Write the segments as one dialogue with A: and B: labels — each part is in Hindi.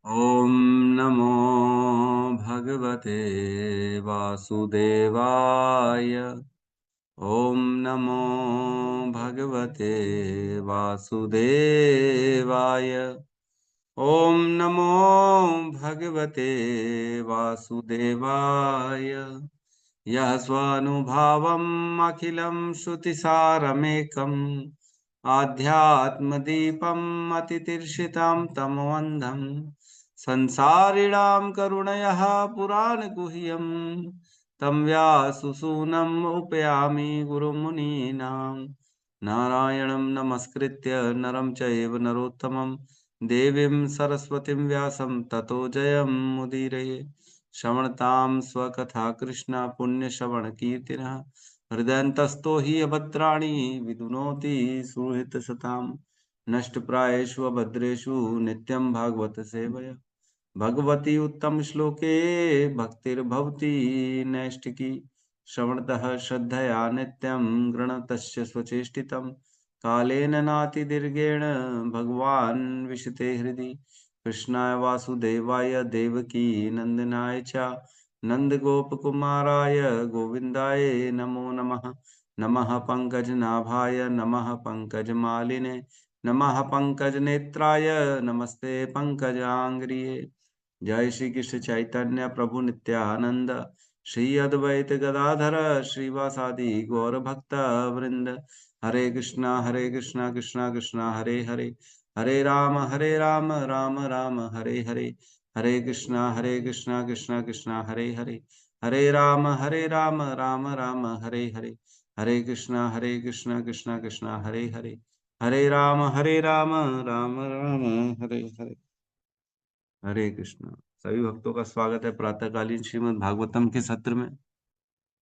A: ॐ नमो भगवते वासुदेवाय। ॐ नमो भगवते वासुदेवाय। ॐ नमो भगवते वासुदेवाय। यः स्वानुभावम् अखिलं श्रुतिसारमेकम् आध्यात्मदीपम् अतितीर्षितां तमोऽन्धम् संसारिणां करुणयः पुराणगुह्यम् तं व्याससूनम् उपयामि गुरुमुनीनां। नारायणं नमस्कृत्य नरं चैव नरोत्तमं देवीं सरस्वतीं व्यासं ततो जयमुदीरये। श्रवणतां स्वकथा कृष्ण पुण्यश्रवणकीर्तिनः हृदयन्तस्थो हि अभद्राणि विदुनोति सुहृतसतां। नष्टप्रायेषु अभद्रेषु नित्यं भागवत सेवया भगवती उत्तम श्लोके भक्तिर्भवति नैष्टिकी। श्रवणतः श्रद्धया नित्यं गृणतस्य स्वचेष्टितं कालेन नातिदीर्घेण भगवान् विशते हृदि। कृष्णाय वासुदेवाय देवकी नंदनाय च नंदगोपकुमाराय गोविन्दाय नमो नमः। नमः पंकजनाभाय नमः पंकजमालिने नमः पंकजनेत्राय नमस्ते पंकजांग्रिये। जय श्री कृष्ण चैतन्य प्रभु नित्यानंद श्री अद्वैत गदाधर श्रीवासादि गौर भक्त वृंद। हरे कृष्णा कृष्णा कृष्णा हरे हरे हरे राम राम राम हरे हरे। हरे कृष्णा कृष्णा कृष्णा हरे हरे हरे राम राम राम हरे हरे। हरे कृष्णा कृष्णा कृष्णा हरे हरे हरे राम राम राम हरे हरे। हरे कृष्णा। सभी भक्तों का स्वागत है प्रातःकालीन श्रीमद् भागवतम के सत्र में।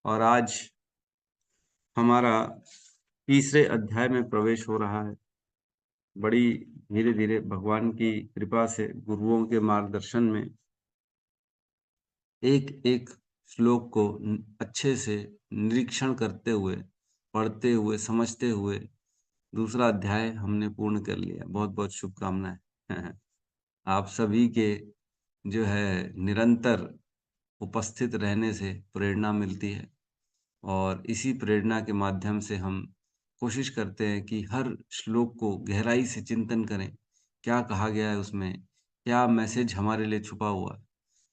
A: और आज हमारा तीसरे अध्याय में प्रवेश हो रहा है। बड़ी धीरे धीरे भगवान की कृपा से गुरुओं के मार्गदर्शन में एक एक श्लोक को अच्छे से निरीक्षण करते हुए, पढ़ते हुए, समझते हुए दूसरा अध्याय हमने पूर्ण कर लिया। बहुत बहुत शुभकामनाएं। आप सभी के जो है निरंतर उपस्थित रहने से प्रेरणा मिलती है और इसी प्रेरणा के माध्यम से हम कोशिश करते हैं कि हर श्लोक को गहराई से चिंतन करें। क्या कहा गया है उसमें, क्या मैसेज हमारे लिए छुपा हुआ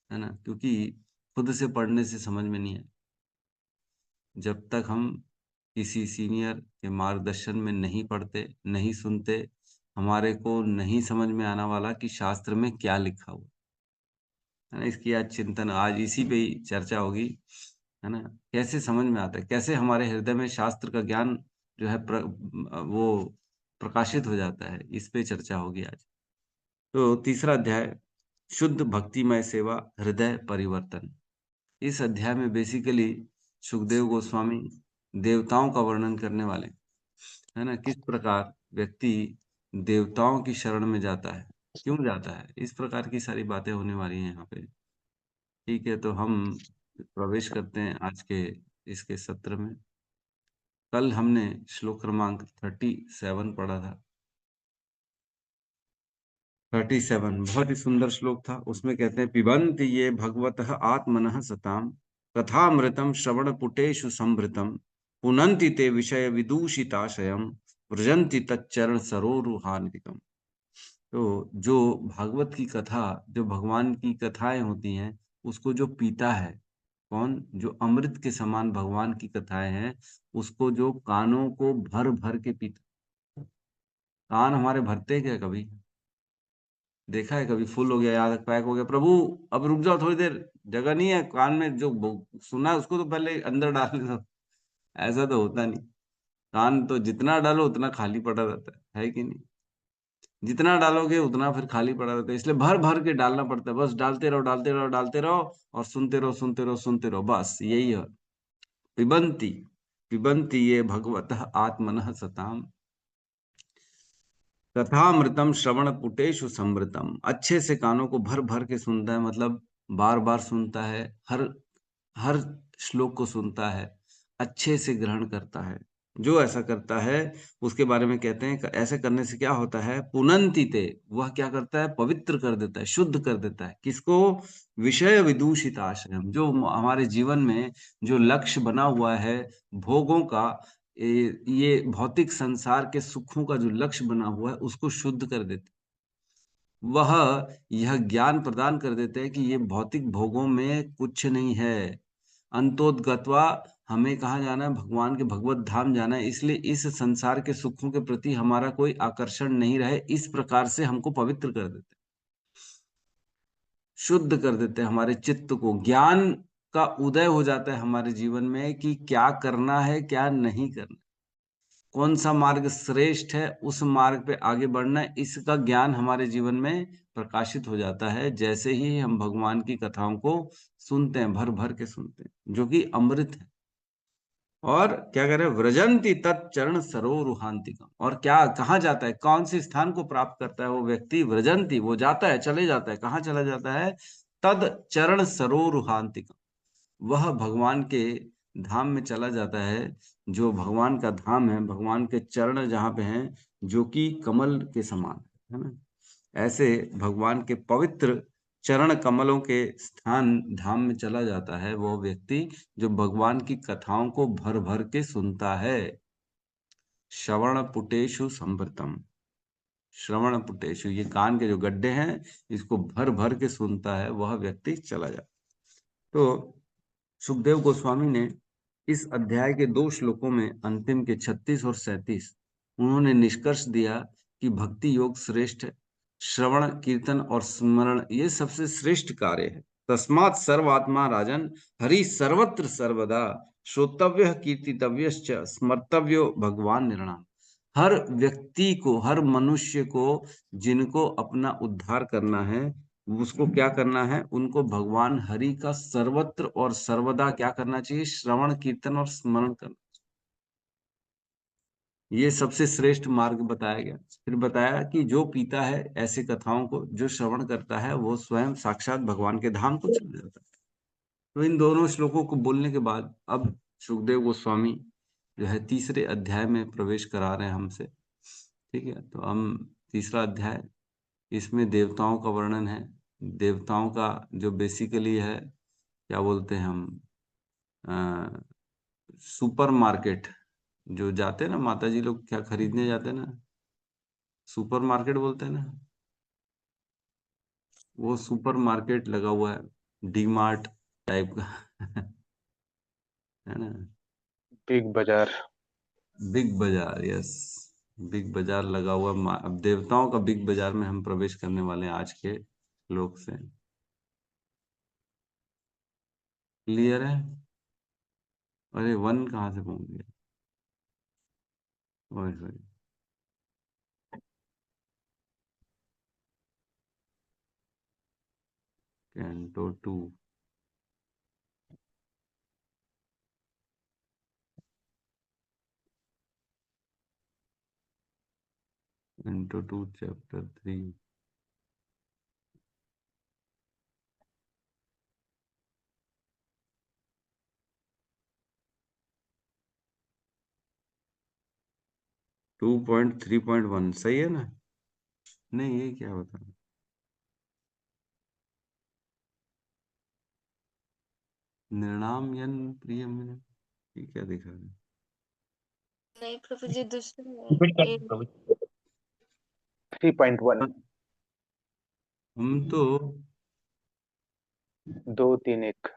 A: है ना। क्योंकि खुद से पढ़ने से समझ में नहीं है। जब तक हम किसी सीनियर के मार्गदर्शन में नहीं पढ़ते, नहीं सुनते, हमारे को नहीं समझ में आना वाला कि शास्त्र में क्या लिखा हुआ है ना। इसकी आज चिंतन, आज इसी पे ही चर्चा होगी, है ना। कैसे समझ में आता है, कैसे हमारे हृदय में शास्त्र का ज्ञान जो है वो प्रकाशित हो जाता है, इस पे चर्चा होगी आज। तो तीसरा अध्याय, शुद्ध भक्तिमय सेवा हृदय परिवर्तन। इस अध्याय में बेसिकली सुखदेव गोस्वामी देवताओं का वर्णन करने वाले, है ना। किस प्रकार व्यक्ति देवताओं की शरण में जाता है, क्यों जाता है, इस प्रकार की सारी बातें होने वाली हैं यहाँ पे। ठीक है, तो हम प्रवेश करते हैं आज के इसके सत्र में। कल हमने श्लोक क्रमांक 37 पढ़ा था। 37 बहुत ही सुंदर श्लोक था। उसमें कहते हैं, पिबन्ति ये भगवतः आत्मनः सताम कथामृतम श्रवण पुटेषु संभृतम पुनन्ति ते विषय विदूषिताशयम व्रजन्ति तच्चरण सरोरुहान्वितम। तो जो भागवत की कथा, जो भगवान की कथाएं होती हैं, उसको जो पीता है कौन, जो अमृत के समान भगवान की कथाएं हैं, उसको जो कानों को भर भर के पीता। कान हमारे भरते हैं क्या कभी? देखा है कभी फुल हो गया, यहाँ तक पैक हो गया, प्रभु अब रुक जाओ थोड़ी देर, जगह नहीं है कान में, जो सुना है उसको तो पहले अंदर डालने दो। ऐसा तो होता नहीं। कान तो जितना डालो उतना खाली पड़ा रहता है कि नहीं? जितना डालोगे उतना फिर खाली पड़ा रहता है, इसलिए भर भर के डालना पड़ता है। बस डालते रहो डालते रहो डालते रहो और सुनते रहो सुनते रहो सुनते रहो, बस यही है। पिबंती पिबंती ये भगवतः आत्मनः सताम कथामृतम श्रवण पुटेशु समृतम। अच्छे से कानों को भर भर के सुनता है, मतलब बार बार सुनता है, हर हर श्लोक को सुनता है, अच्छे से ग्रहण करता है। जो ऐसा करता है उसके बारे में कहते हैं ऐसे करने से क्या होता है, पुनंति ते, वह क्या करता है, पवित्र कर देता है, शुद्ध कर देता है। किसको? विषय विदूषित आश्रम, जो हमारे जीवन में जो लक्ष्य बना हुआ है भोगों का, ये भौतिक संसार के सुखों का जो लक्ष्य बना हुआ है उसको शुद्ध कर देते हैं। वह यह ज्ञान प्रदान कर देते हैं कि ये भौतिक भोगों में कुछ नहीं है। अंतोदगत्वा, हमें कहाँ जाना है, भगवान के भगवत धाम जाना है, इसलिए इस संसार के सुखों के प्रति हमारा कोई आकर्षण नहीं रहे, इस प्रकार से हमको पवित्र कर देते हैं, शुद्ध कर देते हैं हमारे चित्त को। ज्ञान का उदय हो जाता है हमारे जीवन में कि क्या करना है क्या नहीं करना, कौन सा मार्ग श्रेष्ठ है, उस मार्ग पे आगे बढ़ना है, इसका ज्ञान हमारे जीवन में प्रकाशित हो जाता है जैसे ही हम भगवान की कथाओं को सुनते हैं, भर भर के सुनते हैं, जो कि अमृत है। और क्या कह रहे हैं, व्रजंती तत्चरण सरोरुहांतिकम, और क्या कहाँ जाता है, कौन से स्थान को प्राप्त करता है वो व्यक्ति, व्रजंती, वो जाता है, चले जाता है, कहाँ चला जाता है, तद चरण सरोरुहांतिकम, वह भगवान के धाम में चला जाता है, जो भगवान का धाम है, भगवान के चरण जहाँ पे हैं, जो कि कमल के समान है ना, ऐसे भगवान के पवित्र चरण कमलों के स्थान धाम में चला जाता है वो व्यक्ति, जो भगवान की कथाओं को भर भर के सुनता है। श्रवण पुटेशु संभृतम, श्रवण पुटेशु, ये कान के जो गड्ढे हैं, इसको भर भर के सुनता है वह व्यक्ति चला जाता। तो सुखदेव गोस्वामी ने इस अध्याय के 2 श्लोकों में, अंतिम के 36 और 37, उन्होंने निष्कर्ष दिया कि भक्ति योग श्रेष्ठ है, श्रवण कीर्तन और स्मरण ये सबसे श्रेष्ठ कार्य है। तस्मात् सर्वात्मा राजन हरि सर्वत्र सर्वदा, श्रोतव्य कीर्तितव्यश्च स्मर्तव्यो भगवान निर्णाम। हर व्यक्ति को, हर मनुष्य को, जिनको अपना उद्धार करना है, उसको क्या करना है, उनको भगवान हरि का सर्वत्र और सर्वदा क्या करना चाहिए, श्रवण कीर्तन और स्मरण करना। ये सबसे श्रेष्ठ मार्ग बताया गया। फिर बताया कि जो पीता है ऐसी कथाओं को, जो श्रवण करता है, वो स्वयं साक्षात भगवान के धाम को चला जाता है। तो इन दोनों श्लोकों को बोलने के बाद अब सुखदेव गोस्वामी जो है तीसरे अध्याय में प्रवेश करा रहे हैं हमसे। ठीक है, तो हम तीसरा अध्याय, इसमें देवताओं का वर्णन है। देवताओं का जो बेसिकली है, क्या बोलते हैं हम, सुपर मार्केट, जो जाते हैं ना माता जी लोग, क्या खरीदने जाते हैं ना, सुपर मार्केट बोलते हैं ना, वो सुपर मार्केट लगा हुआ है, डी मार्ट टाइप का है ना,
B: बिग बाजार।
A: बिग बाजार, यस, बिग बाजार लगा हुआ। अब देवताओं का बिग बाजार में हम प्रवेश करने वाले हैं आज के लोग से। क्लियर है? अरे 1 कहाँ से पहुंच गया, ओए होए, कैंटो 2, कैंटो 2 चैप्टर 3। 2.3.1 सही है ना? नहीं, ये क्या होता है, निर्णाम यन प्रियम, ये क्या दिखा रहा है?
C: नहीं प्रभु जी, दूसरा है
B: रिपीट कर
C: ये।
B: दो प्रभु। 3.1।
A: हम तो
B: 2-3-1।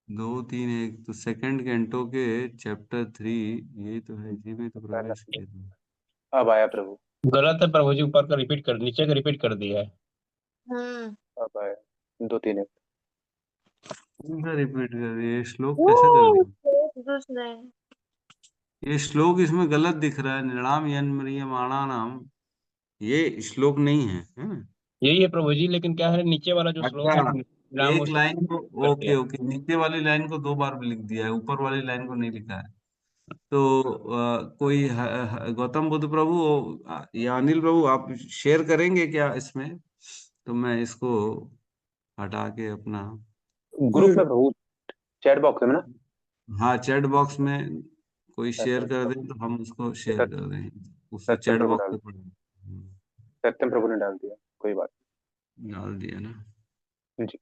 A: 2-3-1 तो सेकंड कैंटो के चैप्टर 3, यही तो है, इसी में तो प्रवेश किया था।
B: अब आया प्रभु। गलत है प्रभु जी, ऊपर का रिपीट कर, नीचे का रिपीट कर दिया है।
C: हम्म।
B: अब आया 2-3-1।
A: कौन सा रिपीट कर दिया, ये श्लोक कैसे कर दिया?
C: दूसरा है।
A: ये श्लोक इसमें गलत दिख रहा है, निर्णाम यन्मरियमाणा नाम, ये श्लोक नहीं है ना?
B: यही है प्रभु जी, लेकिन क्या है, नीचे वाला जो श्लोक
A: अच्छा,
B: है राम
A: एक
B: उसे
A: लाइन को,
B: कर
A: ओके
B: दिया।
A: ओके, नीचे वाली लाइन को 2 बार लिख दिया है, ऊपर वाली लाइन को नहीं लिखा है। तो कोई गौतम बुद्ध प्रभु या अनिल प्रभु, आप शेयर करेंगे क्या इसमें, तो मैं इसको हटा के अपना
B: ग्रुप में प्रभु, चैट बॉक्स में ना।
A: हाँ, चैट बॉक्स में कोई शेयर कर दे तो हम उसको शेयर कर देंगे, उससे
B: सत्यम
A: चैट
B: प्रभु
A: बॉक्स
B: डाल
A: पे पढ़ेंगे।
B: सत्यम प्रभु ने डाल दिया, कोई बात
A: डाल दिया ना।
B: नहीं जी।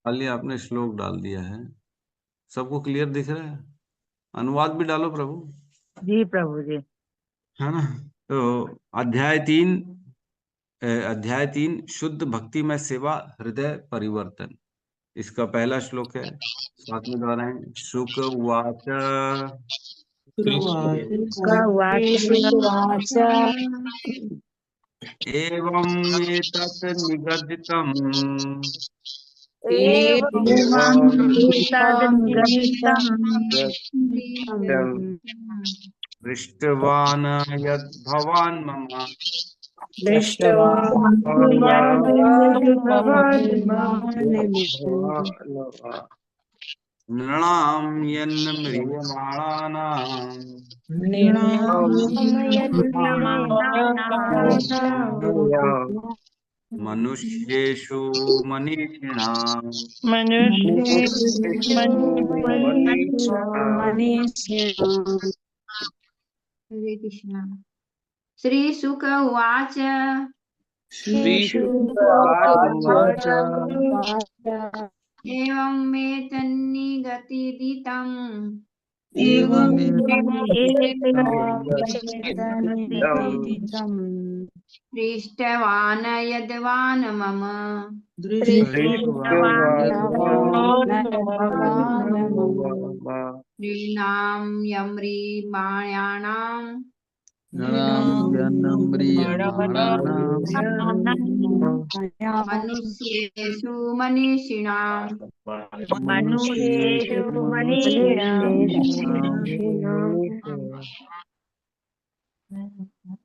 A: खाली आपने श्लोक डाल दिया है, सबको क्लियर दिख रहा है? अनुवाद भी डालो प्रभु।
D: जी प्रभु जी।
A: है ना? तो अध्याय 3 शुद्ध भक्ति में सेवा हृदय परिवर्तन, इसका पहला श्लोक है। साथ में दोहराएं। शुक उवाच
D: का वाच
A: एवं एतत् निगदितम्
D: तद्गदितं
A: दृष्टवान् यद् भवान् मम
D: दृष्टवान्
A: नृणां यन्न म्रियमाणानाम् मनुष्येषु मनीषिणाम्
E: हरे कृष्णा। श्री शुक उवाच एवं मे तन्निगदितं दृष्टवान् यद्वान् मम नृणां यम्रिमाणाम् मनुष्येषु मनीषिणाम्
D: मनुष्येषु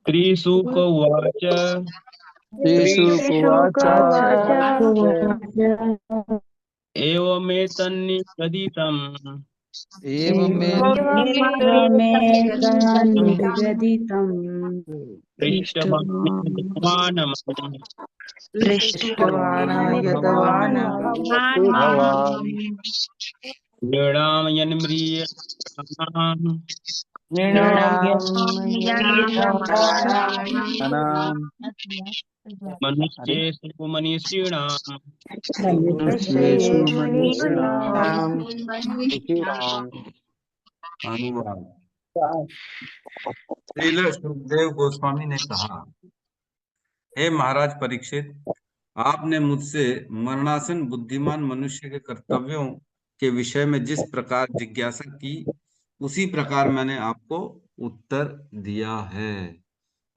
B: त्रिशुक उवाच एवमेतन्निगदितं दृष्टवान् नृणां यन्म्रियमाणाम् मनुष्येषु मनीषिणाम्
A: अनुवाद। श्रील सुखदेव गोस्वामी ने कहा, हे महाराज परीक्षित, आपने मुझसे मरणासन बुद्धिमान मनुष्य के कर्तव्यों के विषय में जिस प्रकार जिज्ञासा की, उसी प्रकार मैंने आपको उत्तर दिया है।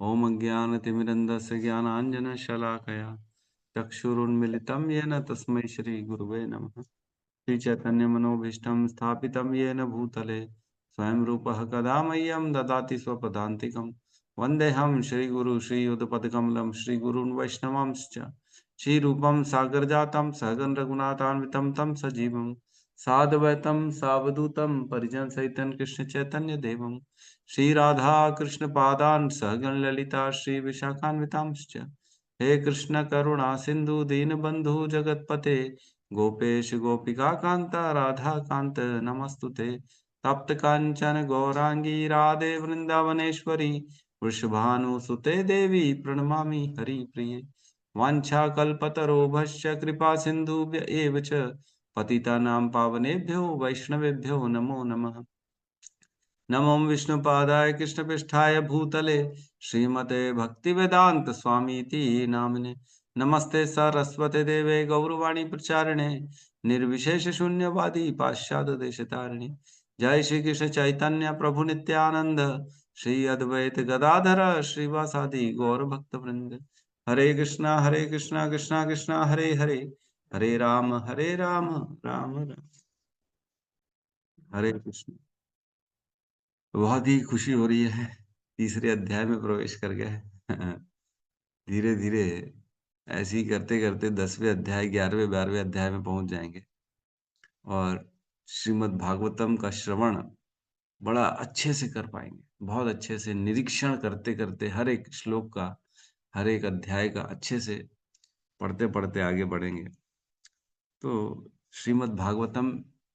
A: ओम अज्ञानतिमिरन्धस्य ज्ञानाञ्जन शलाकया चक्षुरुन्मिलितं येन तस्मै श्री गुरुवे नमः। श्री चैतन्य मनोभीष्टं स्थापितं येन भूतले स्वयं रूपः कदा मह्यं ददाति स्वपदान्तिकं। वन्देऽहं श्रीगुरु श्रीयुतपदकमलं श्रीगुरून् वैष्णवांश्च श्रीरूपं सागरजातं सहगण रघुनाथान्वितं तं सजीवं साद्वैतं सावधूतं परिजनसहितं कृष्ण चैतन्य देवं श्री राधा कृष्ण पादान् सहगण ललिता श्री विशाखान्वितांश्च। हे कृष्ण करुणा सिंधु दीनबंधु जगतपते गोपेश गोपिका कांता राधा कांत नमस्तुते। तप्त कांचन गौरांगी राधे वृंदावनेश्वरी वृषभानुसुते देवी प्रणमामि हरिप्रिये। वाञ्छाकल्पतरोभश्च कृपा सिन्धुभ्य एव च पतितानां पावनेभ्यो वैष्णवेभ्यो नमो नमः। नमो विष्णुपादाय कृष्णपृष्ठाय भूतले श्रीमते भक्तिवेदांत स्वामीति नामिने। नमस्ते सरस्वते देवे गौरवाणी प्रचारिणे निर्विशेष शून्यवादी पाश्चात्य देशतारिणे। जय श्री कृष्ण चैतन्य प्रभु नित्यानंद श्री अद्वैत गदाधर श्रीवासादि गौर भक्त वृंद। हरे कृष्णा कृष्णा कृष्णा हरे हरे, हरे राम राम राम हरे कृष्ण। बहुत ही खुशी हो रही है, तीसरे अध्याय में प्रवेश कर गए। धीरे धीरे ऐसे ही करते करते 10वें अध्याय 11वें 12वें अध्याय में पहुंच जाएंगे और श्रीमद् भागवतम का श्रवण बड़ा अच्छे से कर पाएंगे। बहुत अच्छे से निरीक्षण करते करते हर एक श्लोक का, हर एक अध्याय का अच्छे से पढ़ते पढ़ते आगे बढ़ेंगे। तो श्रीमद् भागवतम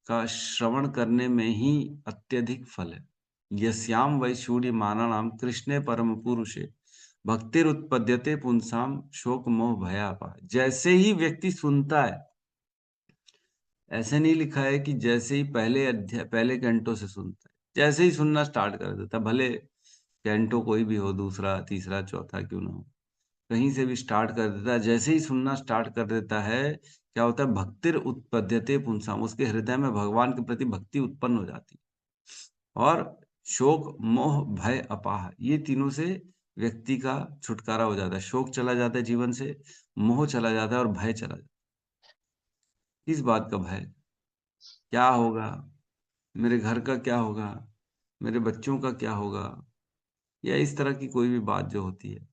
A: का श्रवण करने में ही अत्यधिक फल है। यस्याम वै शून्य मानानाम कृष्णे परम पुरुषे भक्तिर उत्पद्यते पुंसाम शोक मोह भयापा। जैसे ही व्यक्ति सुनता है, ऐसे नहीं लिखा है कि जैसे ही पहले अध्याय पहले कैंटो से सुनता है, जैसे ही सुनना स्टार्ट कर देता है, भले कैंटो कोई भी हो, दूसरा तीसरा चौथा क्यों ना हो, कहीं से भी स्टार्ट कर देता है। जैसे ही सुनना स्टार्ट कर देता है, क्या होता है, भक्तिर उत्पद्यते पुंसाम, उसके हृदय में भगवान के प्रति भक्ति उत्पन्न हो जाती है। और शोक मोह भय अपाह, ये तीनों से व्यक्ति का छुटकारा हो जाता है। शोक चला जाता है जीवन से, मोह चला जाता है और भय चला जाता है। किस बात का भय? क्या होगा, मेरे घर का क्या होगा, मेरे बच्चों का क्या होगा, या इस तरह की कोई भी बात जो होती है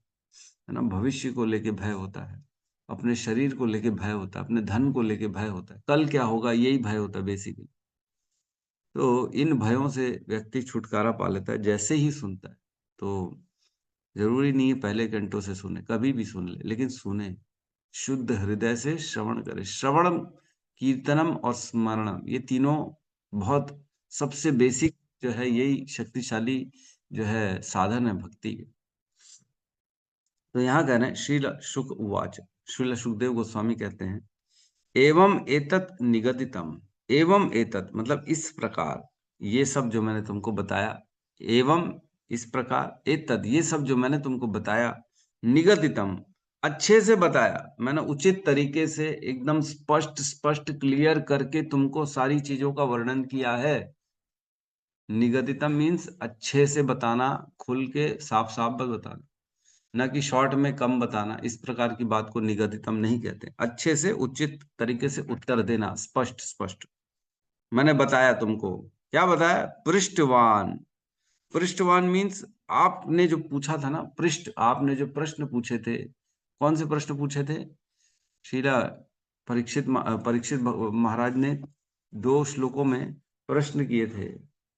A: ना। भविष्य को लेके भय होता है, अपने शरीर को लेके भय होता है, अपने धन को लेके भय होता है, कल क्या होगा यही भय होता है बेसिकली। तो इन भयों से व्यक्ति छुटकारा पा लेता है जैसे ही सुनता है। तो जरूरी नहीं है पहले घंटों से सुने, कभी भी सुन ले, लेकिन सुने, शुद्ध हृदय से श्रवण करे। श्रवणम, कीर्तनम और स्मरणम, ये तीनों बहुत सबसे बेसिक जो है, यही शक्तिशाली जो है साधन है भक्ति के। तो यहाँ कह रहे हैं श्रील शुक उवाच, श्रील सुखदेव गोस्वामी कहते हैं, एवं एतत् निगदितम, एवं एतत् मतलब इस प्रकार, ये सब जो मैंने तुमको बताया, एवं इस प्रकार, एतत् ये सब जो मैंने तुमको बताया, निगदितम अच्छे से बताया, मैंने उचित तरीके से एकदम स्पष्ट स्पष्ट क्लियर करके तुमको सारी चीजों का वर्णन किया है। निगदितम मीन्स अच्छे से बताना, खुल के साफ साफ बस बताना, ना कि शॉर्ट में कम बताना। इस प्रकार की बात को निगदितम नहीं कहते। अच्छे से उचित तरीके से उत्तर देना, स्पष्ट स्पष्ट। मैंने बताया तुमको, क्या बताया? पृष्ठवान। पृष्ठवान मीन्स आपने जो पूछा था ना, पृष्ठ, आपने जो प्रश्न पूछे थे, कौन से प्रश्न पूछे थे? श्रीला परीक्षित महाराज ने 2 श्लोकों में प्रश्न किए थे,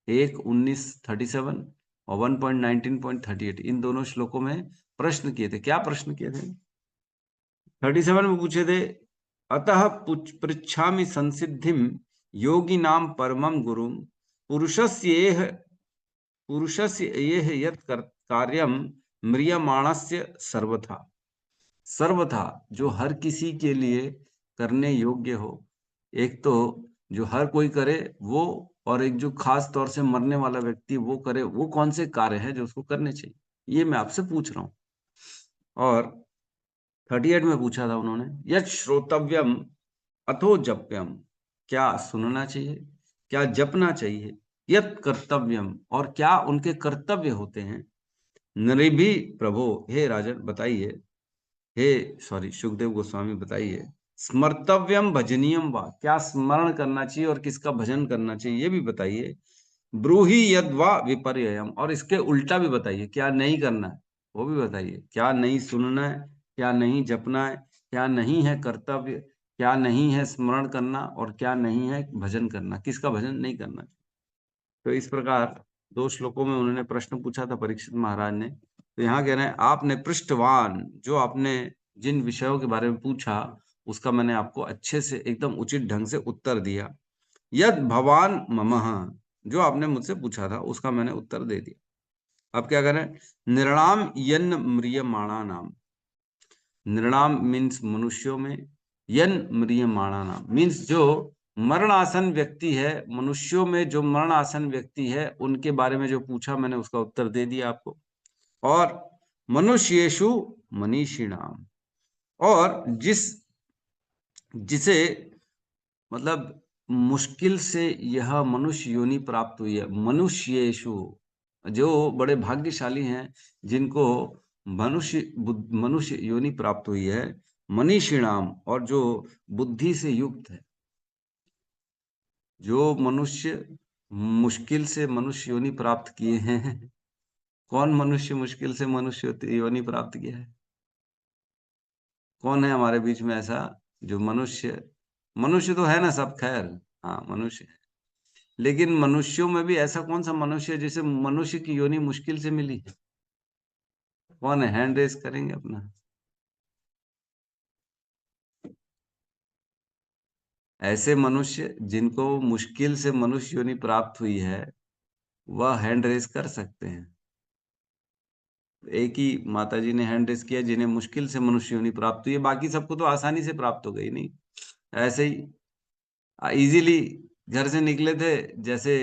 A: एक 1937 और 1.19.38। इन दोनों श्लोकों में प्रश्न किए थे। क्या प्रश्न किए थे? 37 में पूछे थे, अतः पृच्छामि संसिद्धिम योगी नाम परमम गुरुम पुरुषस्य येह यत् कार्यम म्रियमाणस्य सर्वथा। सर्वथा जो हर किसी के लिए करने योग्य हो, एक तो जो हर कोई करे वो, और एक जो खास तौर से मरने वाला व्यक्ति वो करे, वो कौन से कार्य है जो उसको करने चाहिए, ये मैं आपसे पूछ रहा हूँ। और 38 में पूछा था उन्होंने, यत् श्रोतव्यम अथो जप्यम, क्या सुनना चाहिए, क्या जपना चाहिए, यत् कर्तव्यम और क्या उनके कर्तव्य होते हैं, नृभि प्रभो, हे राजन बताइए, सुखदेव गोस्वामी बताइए, स्मर्तव्यम भजनीयम वा, क्या स्मरण करना चाहिए और किसका भजन करना चाहिए ये भी बताइए, ब्रूहि यद वा विपर्ययम, और इसके उल्टा भी बताइए, क्या नहीं करना है वो भी बताइए, क्या नहीं सुनना है, क्या नहीं जपना है, क्या नहीं है कर्तव्य, क्या नहीं है स्मरण करना, और क्या नहीं है भजन करना, किसका भजन नहीं करना। तो इस प्रकार 2 श्लोकों में उन्होंने प्रश्न पूछा था परीक्षित महाराज ने। तो यहाँ कह रहे हैं, आपने पृष्ठवान, जो आपने जिन विषयों के बारे में पूछा उसका मैंने आपको अच्छे से एकदम उचित ढंग से उत्तर दिया। यद भवान ममः, जो आपने मुझसे पूछा था उसका मैंने उत्तर दे दिया। अब क्या करें? निर्णाम यन म्रियमाणा नाम, निर्णाम मीन्स मनुष्यों में, यन म्रियमाणा नाम मीन्स जो मरणासन व्यक्ति है, मनुष्यों में जो मरणासन व्यक्ति है उनके बारे में जो पूछा मैंने उसका उत्तर दे दिया आपको। और मनुष्येषु मनीषिणाम, और जिसे मतलब मुश्किल से यह मनुष्य योनि प्राप्त हुई है, मनुष्येषु, जो बड़े भाग्यशाली हैं जिनको मनुष्य योनि प्राप्त हुई है, मनीषिणाम, और जो बुद्धि से युक्त है। जो मनुष्य मुश्किल से मनुष्य योनि प्राप्त किए हैं, कौन मनुष्य मुश्किल से मनुष्य योनि प्राप्त किया है? कौन है हमारे बीच में ऐसा जो मनुष्य तो है ना सब, खैर हाँ मनुष्य है, लेकिन मनुष्यों में भी ऐसा कौन सा मनुष्य है जिसे मनुष्य की योनि मुश्किल से मिली है? कौन है? हैंड रेस करेंगे अपना। ऐसे मनुष्य जिनको मुश्किल से मनुष्य योनि प्राप्त हुई है, वह हैंड रेस कर सकते हैं। एक ही माता जी ने हैंड रेस किया जिन्हें मुश्किल से मनुष्य योनि प्राप्त हुई है, बाकी सबको तो आसानी से प्राप्त हो गई। नहीं, ऐसे ही इजीली घर से निकले थे, जैसे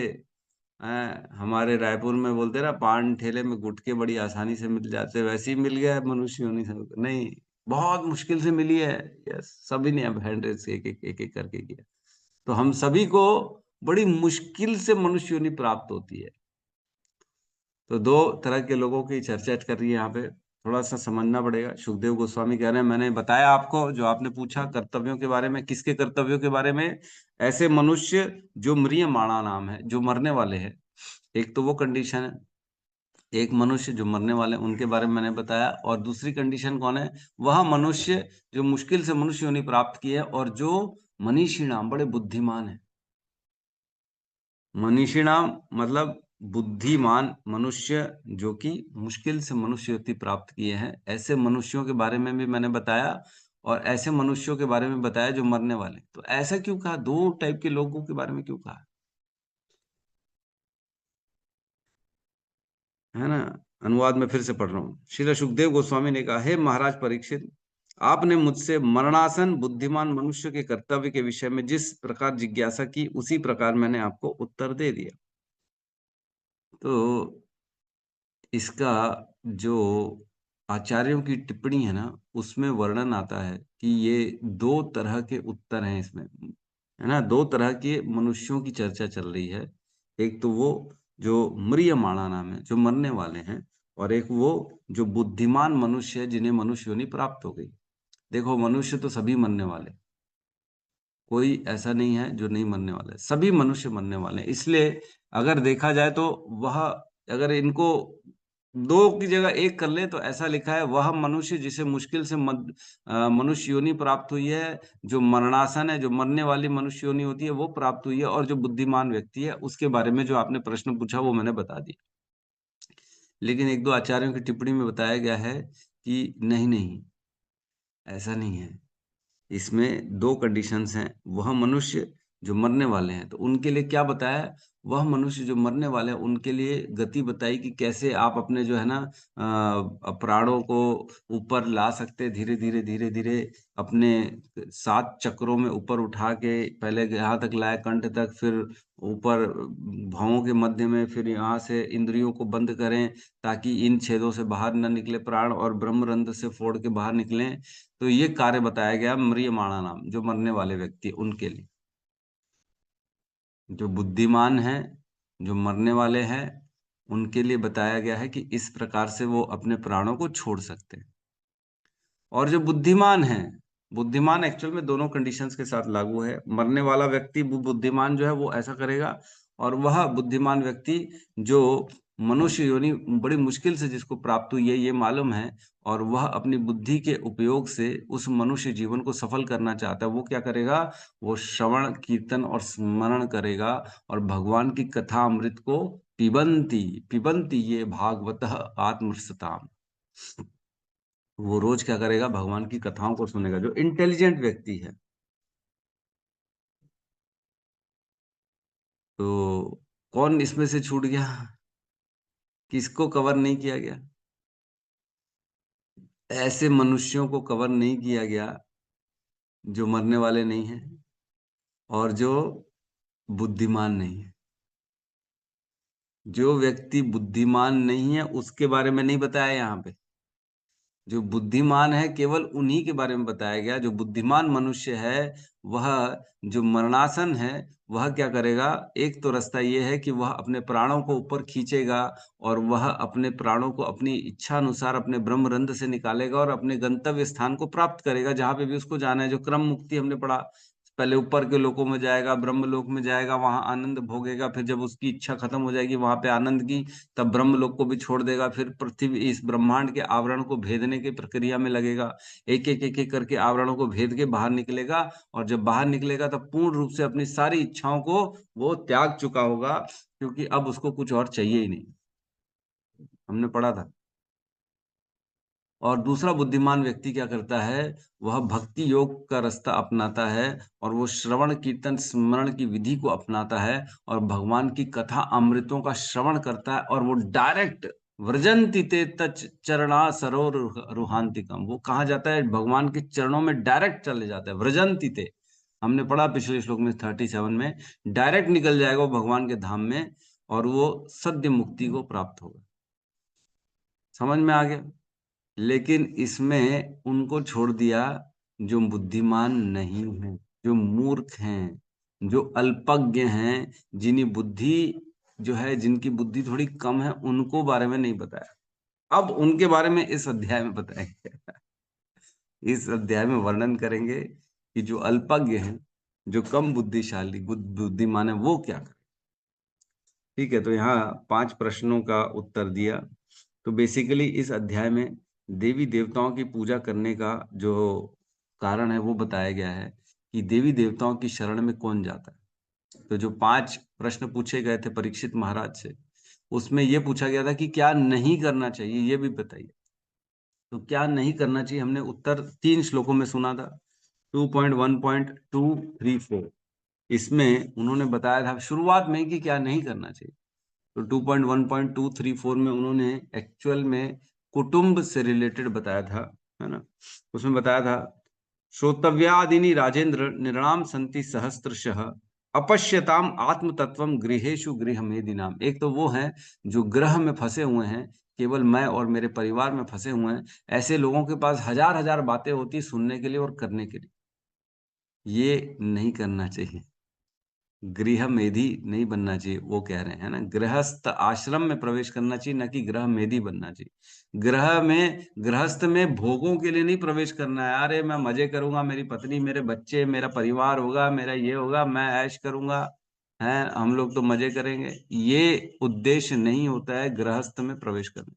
A: हमारे रायपुर में बोलते ना, पान ठेले में गुटके बड़ी आसानी से मिल जाते, वैसे ही मिल गया मनुष्य योनि से। नहीं, बहुत मुश्किल से मिली है। यस, सभी ने अब हैंड रेस एक एक करके किया। तो हम सभी को बड़ी मुश्किल से मनुष्य योनि प्राप्त होती है। तो दो तरह के लोगों की चर्चा कर रही है यहाँ पे, थोड़ा सा समझना पड़ेगा। सुखदेव गोस्वामी कह रहे हैं, मैंने बताया आपको, जो आपने पूछा कर्तव्यों के बारे में, किसके कर्तव्यों के बारे में? ऐसे मनुष्य जो म्रियमाणा नाम है, जो मरने वाले हैं। एक तो वो कंडीशन है, एक मनुष्य जो मरने वाले, उनके बारे में मैंने बताया। और दूसरी कंडीशन कौन है? वह मनुष्य जो मुश्किल से मनुष्य योनि प्राप्त की है और जो मनीषी नाम, बड़े बुद्धिमान है। मनीषी नाम मतलब बुद्धिमान मनुष्य, जो कि मुश्किल से मनुष्य योनि प्राप्त किए हैं। ऐसे मनुष्यों के बारे में भी मैंने बताया, और ऐसे मनुष्यों के बारे में बताया जो मरने वाले। तो ऐसा क्यों कहा? दो टाइप के लोगों के बारे में क्यों कहा, है ना? अनुवाद में फिर से पढ़ रहा हूँ। श्री सुखदेव गोस्वामी ने कहा, हे महाराज परीक्षित, आपने मुझसे मरणासन बुद्धिमान मनुष्य के कर्तव्य के विषय में जिस प्रकार जिज्ञासा की, उसी प्रकार मैंने आपको उत्तर दे दिया। तो इसका जो आचार्यों की टिप्पणी है ना, उसमें वर्णन आता है कि ये दो तरह के उत्तर हैं इसमें, है ना। दो तरह के मनुष्यों की चर्चा चल रही है। एक तो वो जो म्रियमाणा नाम है, जो मरने वाले हैं, और एक वो जो बुद्धिमान मनुष्य है, जिन्हें मनुष्य योनि प्राप्त हो गई। देखो, मनुष्य तो सभी मरने वाले, कोई ऐसा नहीं है जो नहीं मरने वाला है, सभी मनुष्य मरने वाले हैं। इसलिए अगर देखा जाए तो वह, अगर इनको दो की जगह एक कर ले तो ऐसा लिखा है, वह मनुष्य जिसे मुश्किल से मनुष्य योनि प्राप्त हुई है, जो मरणासन है, जो मरने वाली मनुष्य योनि होती है, वो प्राप्त हुई है। और जो बुद्धिमान व्यक्ति है, उसके बारे में जो आपने प्रश्न पूछा वो मैंने बता दिया। लेकिन एक दो आचार्यों की टिप्पणी में बताया गया है कि नहीं नहीं, ऐसा नहीं है। इसमें दो कंडीशंस हैं। वह मनुष्य जो मरने वाले हैं, तो उनके लिए क्या बताया? वह मनुष्य जो मरने वाले हैं, उनके लिए गति बताई कि कैसे आप अपने जो है ना प्राणों को ऊपर ला सकते, धीरे धीरे धीरे धीरे अपने 7 चक्रों में ऊपर उठा के, पहले यहाँ तक लाए कंठ तक, फिर ऊपर भौं के मध्य में, फिर यहाँ से इंद्रियों को बंद करें ताकि इन छेदों से बाहर न निकले प्राण, और ब्रह्मरंध्र से फोड़ के बाहर निकलें। तो ये कार्य बताया गया म्रियमाणा नाम, जो मरने वाले व्यक्ति, उनके लिए। जो बुद्धिमान हैं, जो मरने वाले हैं, उनके लिए बताया गया है कि इस प्रकार से वो अपने प्राणों को छोड़ सकते हैं। और जो बुद्धिमान है, बुद्धिमान एक्चुअल में दोनों कंडीशंस के साथ लागू है। मरने वाला व्यक्ति बुद्धिमान जो है वो ऐसा करेगा, और वह बुद्धिमान व्यक्ति जो मनुष्य योनि बड़ी मुश्किल से जिसको प्राप्त हुई है, ये मालूम है, और वह अपनी बुद्धि के उपयोग से उस मनुष्य जीवन को सफल करना चाहता है, वो क्या करेगा? वो श्रवण कीर्तन और स्मरण करेगा, और भगवान की कथा अमृत को पिबंती पिबंती ये भागवतः आत्मसताम, वो रोज क्या करेगा? भगवान की कथाओं को सुनेगा, जो इंटेलिजेंट व्यक्ति है। तो कौन इसमें से छूट गया? किसको कवर नहीं किया गया? ऐसे मनुष्यों को कवर नहीं किया गया जो मरने वाले नहीं हैं और जो बुद्धिमान नहीं है। जो व्यक्ति बुद्धिमान नहीं है उसके बारे में नहीं बताया यहाँ पे। जो बुद्धिमान है, केवल उन्हीं के बारे में बताया गया। जो बुद्धिमान मनुष्य है, वह जो मरणासन है, वह क्या करेगा? एक तो रास्ता ये है कि वह अपने प्राणों को ऊपर खींचेगा, और वह अपने प्राणों को अपनी इच्छा अनुसार अपने ब्रह्मरंध्र से निकालेगा और अपने गंतव्य स्थान को प्राप्त करेगा, जहां पे भी उसको जाना है। जो क्रम मुक्ति हमने पढ़ा, पहले ऊपर के लोकों में जाएगा, ब्रह्म लोक में जाएगा, वहां आनंद भोगेगा, फिर जब उसकी इच्छा खत्म हो जाएगी वहां पे आनंद की, तब ब्रह्म लोक को भी छोड़ देगा, फिर पृथ्वी इस ब्रह्मांड के आवरण को भेदने की प्रक्रिया में लगेगा, एक एक करके आवरणों को भेद के बाहर निकलेगा, और जब बाहर निकलेगा तब पूर्ण रूप से अपनी सारी इच्छाओं को वो त्याग चुका होगा, क्योंकि अब उसको कुछ और चाहिए ही नहीं। हमने पढ़ा था। और दूसरा बुद्धिमान व्यक्ति क्या करता है, वह भक्ति योग का रास्ता अपनाता है, और वो श्रवण कीर्तन स्मरण की विधि को अपनाता है, और भगवान की कथा अमृतों का श्रवण करता है, और वो डायरेक्ट व्रजंति ते तच चरणा सरोर रुहांतिकम, वो कहाँ जाता है, भगवान के चरणों में डायरेक्ट चले जाता है। व्रजंति ते, हमने पढ़ा पिछले श्लोक में 37 में, डायरेक्ट निकल जाएगा वो भगवान के धाम में, और वो सद्य मुक्ति को प्राप्त होगा। समझ में आ गया? लेकिन इसमें उनको छोड़ दिया जो बुद्धिमान नहीं है, जो मूर्ख हैं, जो अल्पज्ञ हैं, जिन्हें बुद्धि जो है, जिनकी बुद्धि थोड़ी कम है, उनको बारे में नहीं बताया। अब उनके बारे में इस अध्याय में बताएंगे। इस अध्याय में वर्णन करेंगे कि जो अल्पज्ञ हैं, जो कम बुद्धिशाली बुद्धिमान है, वो क्या करें। ठीक है, तो यहाँ 5 प्रश्नों का उत्तर दिया। तो बेसिकली इस अध्याय में देवी देवताओं की पूजा करने का जो कारण है वो बताया गया है, कि देवी देवताओं की शरण में कौन जाता है। तो जो 5 प्रश्न पूछे गए थे परीक्षित महाराज से, उसमें ये पूछा गया था कि क्या नहीं करना चाहिए, ये भी बताइए। तो क्या नहीं करना चाहिए, हमने उत्तर 3 श्लोकों में सुना था, 2.1.234। इसमें उन्होंने बताया था शुरुआत में कि क्या नहीं करना चाहिए। तो 2.1.234 में उन्होंने एक्चुअल में कुटुंब से रिलेटेड बताया था, है ना। उसमें बताया था, श्रोतव्यादिनी राजेंद्र निर्णाम संति सहस्त्रशः अपश्यताम आत्म तत्वम गृहेशु गृह मेदिनाम। एक तो वो हैं जो ग्रह में फंसे हुए हैं, केवल मैं और मेरे परिवार में फंसे हुए हैं, ऐसे लोगों के पास हजार हजार बातें होती सुनने के लिए और करने के लिए, ये नहीं करना चाहिए। गृह मेधी नहीं बनना चाहिए, वो कह रहे हैं ना, गृहस्थ आश्रम में प्रवेश करना चाहिए, न कि गृह मेधी बनना चाहिए। ग्रह में, गृहस्थ में भोगों के लिए नहीं प्रवेश करना है, अरे मैं मजे करूंगा, मेरी पत्नी, मेरे बच्चे, मेरा परिवार होगा, मेरा ये होगा, मैं ऐश करूंगा, है, हम लोग तो मजे करेंगे, ये उद्देश्य नहीं होता है गृहस्थ में प्रवेश करने।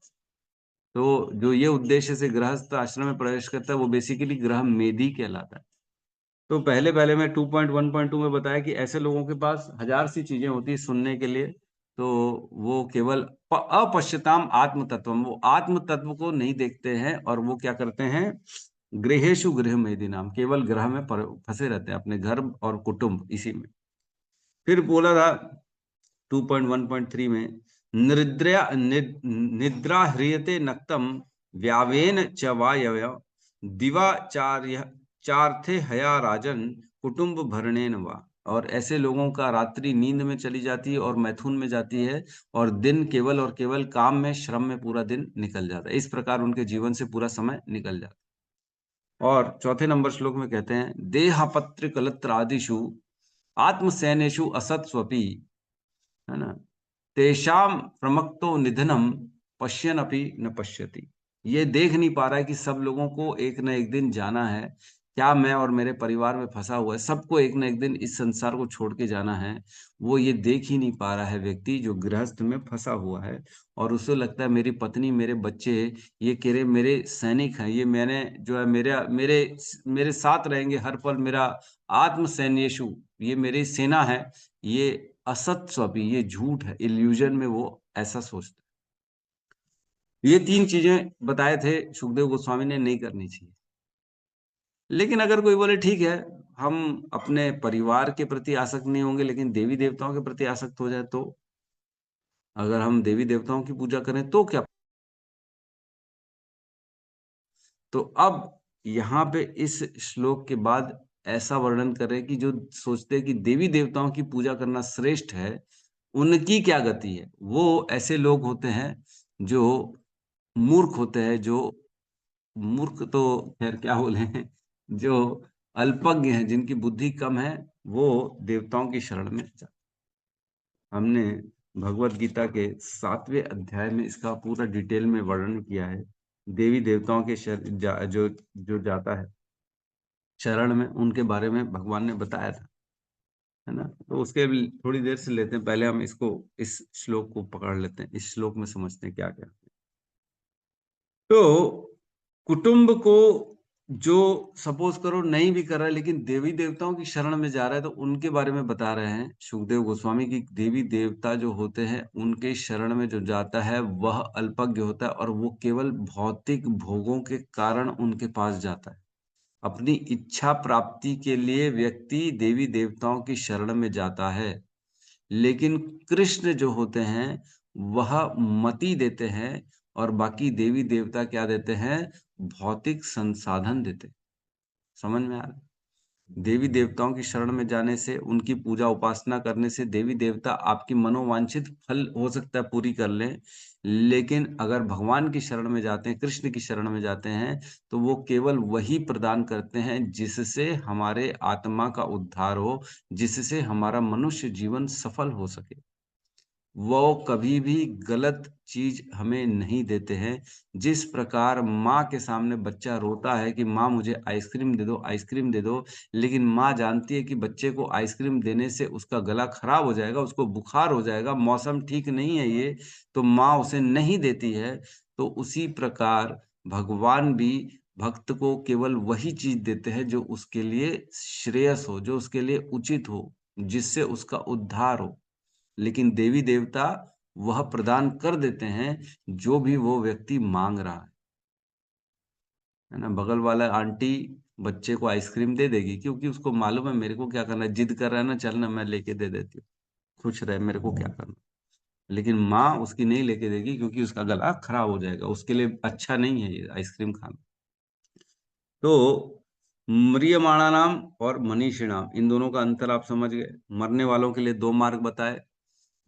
A: तो जो ये उद्देश्य से गृहस्थ आश्रम में प्रवेश करता है वो बेसिकली गृह मेधी कहलाता है। तो पहले पहले मैं 2.1.2 में बताया कि ऐसे लोगों के पास हजार सी चीजें होती है सुनने के लिए, तो वो केवल अपश्यताम आत्म तत्व, वो आत्म तत्व को नहीं देखते हैं, और वो क्या करते हैं, गृहेशु गृह मेदी नाम, केवल ग्रह में फंसे रहते हैं, अपने घर और कुटुंब इसी में। फिर बोला था 2.1.3 में, निद्रा ह्रियते नक्तम व्यावेन च वायव्य दिवाचार्य चार्थे हया राजन कुटुंब भरणेन वा। और ऐसे लोगों का रात्रि नींद में चली जाती है और मैथुन में जाती है, और दिन केवल और केवल काम में, श्रम में पूरा दिन निकल जाता है। इस प्रकार उनके जीवन से पूरा समय निकल जाता है। और चौथे नंबर श्लोक में कहते हैं, देहापत्र कलत्रादिषु आत्मसैनेषु असत्स्वपि, है ना, तेषाम प्रमक्तो निधनम पश्यन अपि न पश्यति। ये देख नहीं पा रहा है कि सब लोगों को एक न एक दिन जाना है, क्या मैं और मेरे परिवार में फंसा हुआ है, सबको एक न एक दिन इस संसार को छोड़ के जाना है। वो ये देख ही नहीं पा रहा है व्यक्ति जो गृहस्थ में फंसा हुआ है, और उसे लगता है मेरी पत्नी, मेरे बच्चे, ये कह रहे मेरे सैनिक हैं, ये मैंने जो है मेरे मेरे मेरे साथ रहेंगे हर पल, मेरा आत्म सैन्येषु, ये मेरी सेना है, ये असत स्वपी, ये झूठ है, इल्यूजन में वो ऐसा सोचता है। ये 3 चीजें बताए थे सुखदेव गोस्वामी ने नहीं करनी चाहिए। लेकिन अगर कोई बोले ठीक है, हम अपने परिवार के प्रति आसक्त नहीं होंगे लेकिन देवी देवताओं के प्रति आसक्त हो जाए, तो अगर हम देवी देवताओं की पूजा करें तो क्या। तो अब यहाँ पे इस श्लोक के बाद ऐसा वर्णन करें कि जो सोचते हैं कि देवी देवताओं की पूजा करना श्रेष्ठ है, उनकी क्या गति है। वो ऐसे लोग होते हैं जो मूर्ख होते हैं, जो मूर्ख तो खैर क्या बोले, जो अल्पज्ञ हैं, जिनकी बुद्धि कम है, वो देवताओं की शरण में जाते। हमने भगवत गीता के 7वें अध्याय में इसका पूरा डिटेल में वर्णन किया है। देवी देवताओं के जो जो जाता है, चरण में उनके बारे में भगवान ने बताया था, है ना। तो उसके भी थोड़ी देर से लेते हैं, पहले हम इसको, इस श्लोक को पकड़ लेते हैं, इस श्लोक में समझते हैं क्या क्या। तो कुटुंब को जो सपोज करो नहीं भी कर रहा है लेकिन देवी देवताओं की शरण में जा रहा है, तो उनके बारे में बता रहे हैं सुखदेव गोस्वामी की। देवी देवता जो होते हैं उनके शरण में जो जाता है वह अल्पज्ञ होता है, और वो केवल भौतिक भोगों के कारण उनके पास जाता है। अपनी इच्छा प्राप्ति के लिए व्यक्ति देवी देवताओं की शरण में जाता है, लेकिन कृष्ण जो होते हैं वह मति देते हैं, और बाकी देवी देवता क्या देते हैं, भौतिक संसाधन देते हैं। समझ में आ रहा है? देवी देवताओं की शरण में जाने से, उनकी पूजा उपासना करने से देवी देवता आपकी मनोवांछित फल हो सकता है पूरी कर लें, लेकिन अगर भगवान की शरण में जाते हैं, कृष्ण की शरण में जाते हैं, तो वो केवल वही प्रदान करते हैं जिससे हमारे आत्मा का उद्धार हो, जिससे हमारा मनुष्य जीवन सफल हो सके। वो कभी भी गलत चीज हमें नहीं देते हैं। जिस प्रकार माँ के सामने बच्चा रोता है कि माँ मुझे आइसक्रीम दे दो, आइसक्रीम दे दो, लेकिन माँ जानती है कि बच्चे को आइसक्रीम देने से उसका गला खराब हो जाएगा, उसको बुखार हो जाएगा, मौसम ठीक नहीं है ये, तो माँ उसे नहीं देती है। तो उसी प्रकार भगवान भी भक्त को केवल वही चीज देते हैं जो उसके लिए श्रेयस हो, जो उसके लिए उचित हो, जिससे उसका उद्धार हो। लेकिन देवी देवता वह प्रदान कर देते हैं जो भी वो व्यक्ति मांग रहा है ना। बगल वाला आंटी बच्चे को आइसक्रीम दे देगी क्योंकि उसको मालूम है मेरे को क्या करना है, जिद कर रहा है ना, चल ना मैं लेके दे देती हूँ, खुश रहे, मेरे को क्या करना। लेकिन माँ उसकी नहीं लेके देगी क्योंकि उसका गला खराब हो जाएगा, उसके लिए अच्छा नहीं है ये आइसक्रीम खाना। तो म्रियमाणानाम और मनीषिणाम, इन दोनों का अंतर आप समझ गए। मरने वालों के लिए दो मार्ग बताए,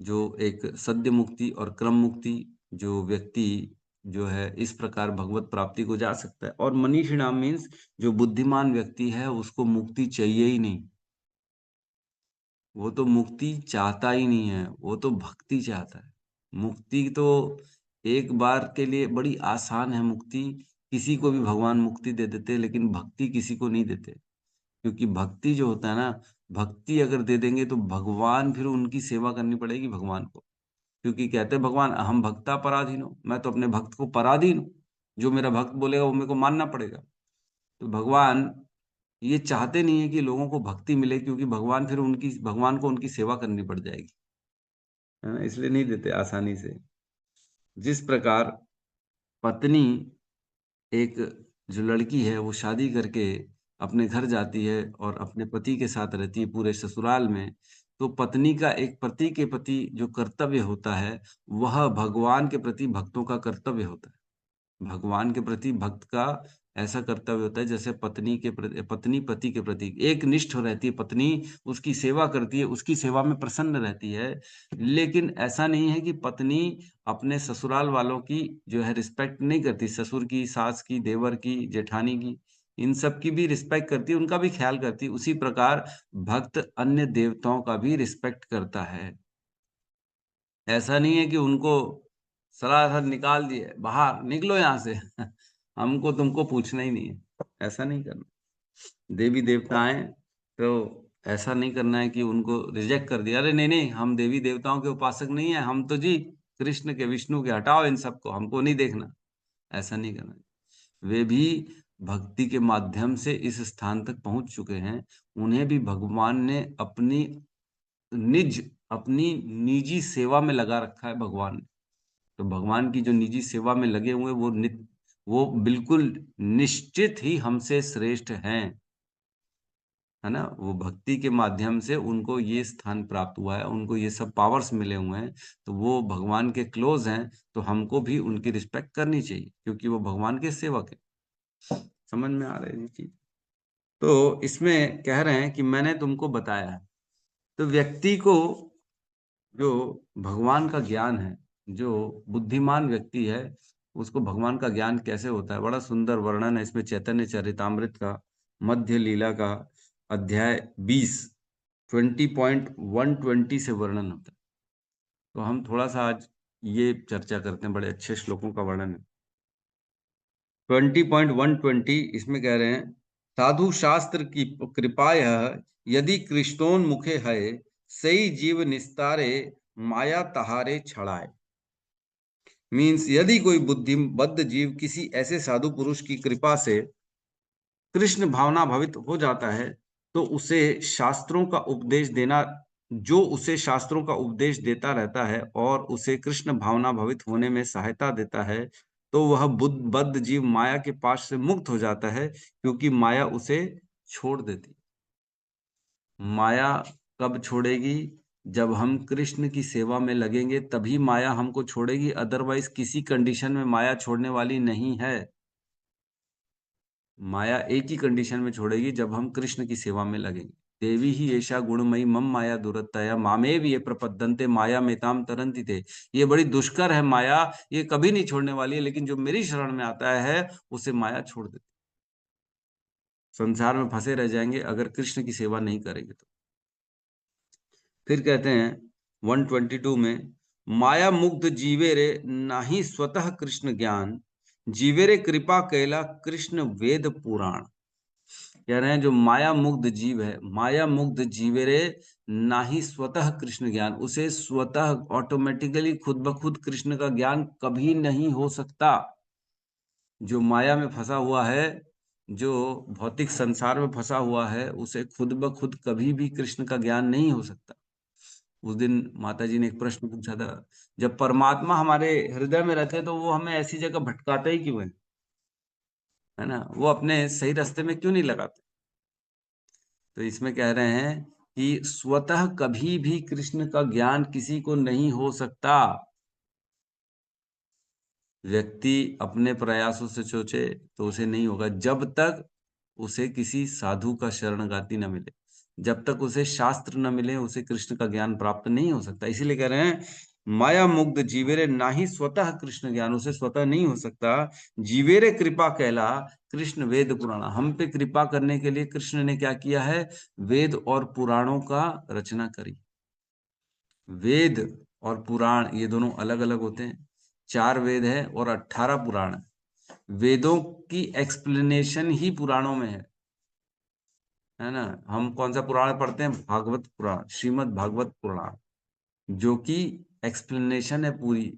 A: जो एक सद्य मुक्ति और क्रम मुक्ति। जो व्यक्ति जो है इस प्रकार भगवत प्राप्ति को जा सकता है। और मनीषिणाम मीन्स जो बुद्धिमान व्यक्ति है उसको मुक्ति चाहिए ही नहीं, वो तो मुक्ति चाहता ही नहीं है, वो तो भक्ति चाहता है। मुक्ति तो एक बार के लिए बड़ी आसान है मुक्ति, किसी को भी भगवान मुक्ति दे देते हैं, लेकिन भक्ति किसी को नहीं देते। क्योंकि भक्ति जो होता है ना, भक्ति अगर दे देंगे तो भगवान, फिर उनकी सेवा करनी पड़ेगी भगवान को। क्योंकि कहते हैं भगवान हम भक्ता पराधीन हो, मैं तो अपने भक्त को पराधीन हूँ, जो मेरा भक्त बोलेगा वो मेरे को मानना पड़ेगा। तो भगवान ये चाहते नहीं है कि लोगों को भक्ति मिले, क्योंकि भगवान को उनकी सेवा करनी पड़ जाएगी, है ना, इसलिए नहीं देते आसानी से। जिस प्रकार पत्नी, एक जो लड़की है वो शादी करके अपने घर जाती है और अपने पति के साथ रहती है पूरे ससुराल में, तो पत्नी का एक पति के प्रति जो कर्तव्य होता है वह भगवान के प्रति भक्तों का कर्तव्य होता है। भगवान के प्रति भक्त का ऐसा कर्तव्य होता है जैसे पत्नी के प्रति, पत्नी पति के प्रति एक निष्ठ रहती है, पत्नी उसकी सेवा करती है, उसकी सेवा में प्रसन्न रहती है। लेकिन ऐसा नहीं है कि पत्नी अपने ससुराल वालों की जो है रिस्पेक्ट नहीं करती, ससुर की, सास की, देवर की, जेठानी की, इन सब की भी रिस्पेक्ट करती है, उनका भी ख्याल करती है। उसी प्रकार भक्त अन्य देवताओं का भी रिस्पेक्ट करता है। ऐसा नहीं है कि उनको सरासर निकाल दिए, बाहर निकलो यहाँ से हमको तुमको पूछना ही नहीं है, ऐसा नहीं करना। देवी देवताएं तो ऐसा नहीं करना है कि उनको रिजेक्ट कर दिया, अरे नहीं नहीं हम देवी देवताओं के उपासक नहीं है, हम तो जी कृष्ण के, विष्णु के, हटाओ इन सबको, हमको नहीं देखना, ऐसा नहीं करना। वे भी भक्ति के माध्यम से इस स्थान तक पहुंच चुके हैं, उन्हें भी भगवान ने अपनी निजी सेवा में लगा रखा है भगवान ने। तो भगवान की जो निजी सेवा में लगे हुए वो बिल्कुल निश्चित ही हमसे श्रेष्ठ हैं, है ना। वो भक्ति के माध्यम से उनको ये स्थान प्राप्त हुआ है, उनको ये सब पावर्स मिले हुए हैं, तो वो भगवान के क्लोज हैं, तो हमको भी उनकी रिस्पेक्ट करनी चाहिए क्योंकि वो भगवान के सेवक है। समझ में आ रही है ये चीज। तो इसमें कह रहे हैं कि मैंने तुमको बताया है। तो व्यक्ति को जो भगवान का ज्ञान है, जो बुद्धिमान व्यक्ति है, उसको भगवान का ज्ञान कैसे होता है, बड़ा सुंदर वर्णन है इसमें चैतन्य चरितामृत का, मध्य लीला का, अध्याय 20, 20.120 से वर्णन होता है। तो हम थोड़ा सा आज ये चर्चा करते हैं, बड़े अच्छे श्लोकों का वर्णन है। 20.120 इसमें कह रहे हैं, साधु शास्त्र की कृपाय यदि कृष्णोन्मुखे है, सही जीव निस्तारे माया तहारे छड़ाए। मीन्स यदि कोई बुद्धिबद्ध जीव किसी ऐसे साधु पुरुष की कृपा से कृष्ण भावना भवित हो जाता है, तो उसे शास्त्रों का उपदेश देना, जो उसे शास्त्रों का उपदेश देता रहता है और उसे कृष्ण भावना भवित होने में सहायता देता है, तो वह बुद्धिबद्ध जीव माया के पाश से मुक्त हो जाता है, क्योंकि माया उसे छोड़ देती। माया कब छोड़ेगी? जब हम कृष्ण की सेवा में लगेंगे तभी माया हमको छोड़ेगी, अदरवाइज किसी कंडीशन में माया छोड़ने वाली नहीं है। माया एक ही कंडीशन में छोड़ेगी, जब हम कृष्ण की सेवा में लगेंगे। देवी ही ऐशा गुणमयी मम माया दुरत्तया मामेव ये प्रपद्यन्ते माया मेताम तरन्ति थे। ये बड़ी दुष्कर है माया, ये कभी नहीं छोड़ने वाली है, लेकिन जो मेरी शरण में आता है उसे माया छोड़ देती। संसार में फंसे रह जाएंगे अगर कृष्ण की सेवा नहीं करेंगे तो। फिर कहते हैं 122 में, माया मुग्ध जीवे रे नाही स्वतः कृष्ण ज्ञान, जीवे रे कृपा कैला कृष्ण वेद पुराण। कह रहे हैं जो माया मुग्ध जीव है, माया मुग्ध जीवे रे नाही स्वतः कृष्ण ज्ञान, उसे स्वतः ऑटोमेटिकली खुद ब खुद कृष्ण का ज्ञान कभी नहीं हो सकता। जो माया में फंसा हुआ है, जो भौतिक संसार में फंसा हुआ है, उसे खुद ब खुद कभी भी कृष्ण का ज्ञान नहीं हो सकता। उस दिन माता जी ने एक प्रश्न पूछा था, जब परमात्मा हमारे हृदय में रहते हैं तो वो हमें ऐसी जगह भटकाते ही क्यों है ना? वो अपने सही रास्ते में क्यों नहीं लगाते? तो इसमें कह रहे हैं कि स्वतः कभी भी कृष्ण का ज्ञान किसी को नहीं हो सकता। व्यक्ति अपने प्रयासों से सोचे तो उसे नहीं होगा, जब तक उसे किसी साधु का शरणगाति न मिले, जब तक उसे शास्त्र न मिले, उसे कृष्ण का ज्ञान प्राप्त नहीं हो सकता। इसीलिए कह रहे हैं माया मुग्ध जीवेरे ना ही स्वतः कृष्ण ज्ञान, उसे स्वतः नहीं हो सकता। जीवेरे कृपा कहला कृष्ण वेद पुराण, हम पे कृपा करने के लिए कृष्ण ने क्या किया है? वेद और पुराणों का रचना करी। वेद और पुराण ये दोनों अलग अलग होते हैं। 4 वेद है और 18 पुराण है। वेदों की एक्सप्लेनेशन ही पुराणों में है ना? हम कौन सा पुराण पढ़ते हैं? भागवत पुराण, श्रीमद् भागवत पुराण, जो कि एक्सप्लेनेशन है पूरी।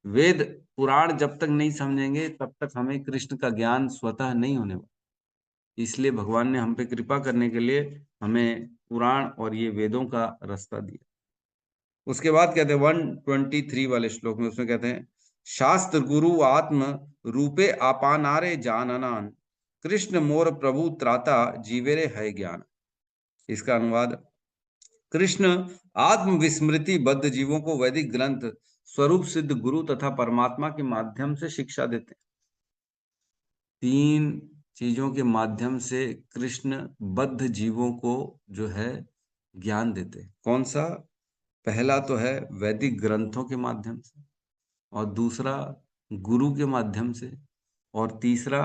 A: वेद पुराण जब तक नहीं समझेंगे तब तक हमें कृष्ण का ज्ञान स्वतः नहीं होने वाला। इसलिए भगवान ने हम पे कृपा करने के लिए हमें पुराण और ये वेदों का रास्ता दिया। उसके बाद कहते हैं 123 वाले श्लोक में, उसमें कहते हैं शास्त्र गुरु आत्म रूपे आपानारे जाननान, कृष्ण मोर प्रभु त्राता जीवेरे है ज्ञान। इसका अनुवाद, कृष्ण आत्म विस्मृति बद्ध जीवों को वैदिक ग्रंथ, स्वरूप सिद्ध गुरु तथा परमात्मा के माध्यम से शिक्षा देते हैं। 3 चीजों के माध्यम से कृष्ण बद्ध जीवों को जो है ज्ञान देते हैं। कौन सा? पहला तो है वैदिक ग्रंथों के माध्यम से, और दूसरा गुरु के माध्यम से, और तीसरा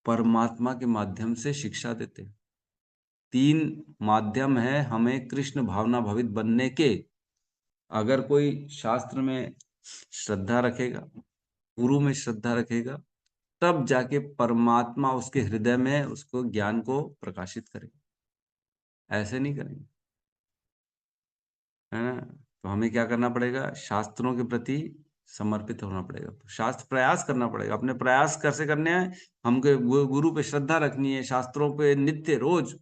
A: परमात्मा के माध्यम से शिक्षा देते हैं। 3 माध्यम है हमें कृष्ण भावना भवित बनने के। अगर कोई शास्त्र में श्रद्धा रखेगा, गुरु में श्रद्धा रखेगा, तब जाके परमात्मा उसके हृदय में उसको ज्ञान को प्रकाशित करेगा। ऐसे नहीं करेंगे, है ना? तो हमें क्या करना पड़ेगा? शास्त्रों के प्रति समर्पित होना पड़ेगा, शास्त्र प्रयास करना पड़ेगा। अपने प्रयास कैसे करने हैं? हमको गुरु पे श्रद्धा रखनी है, शास्त्रों पे नित्य रोज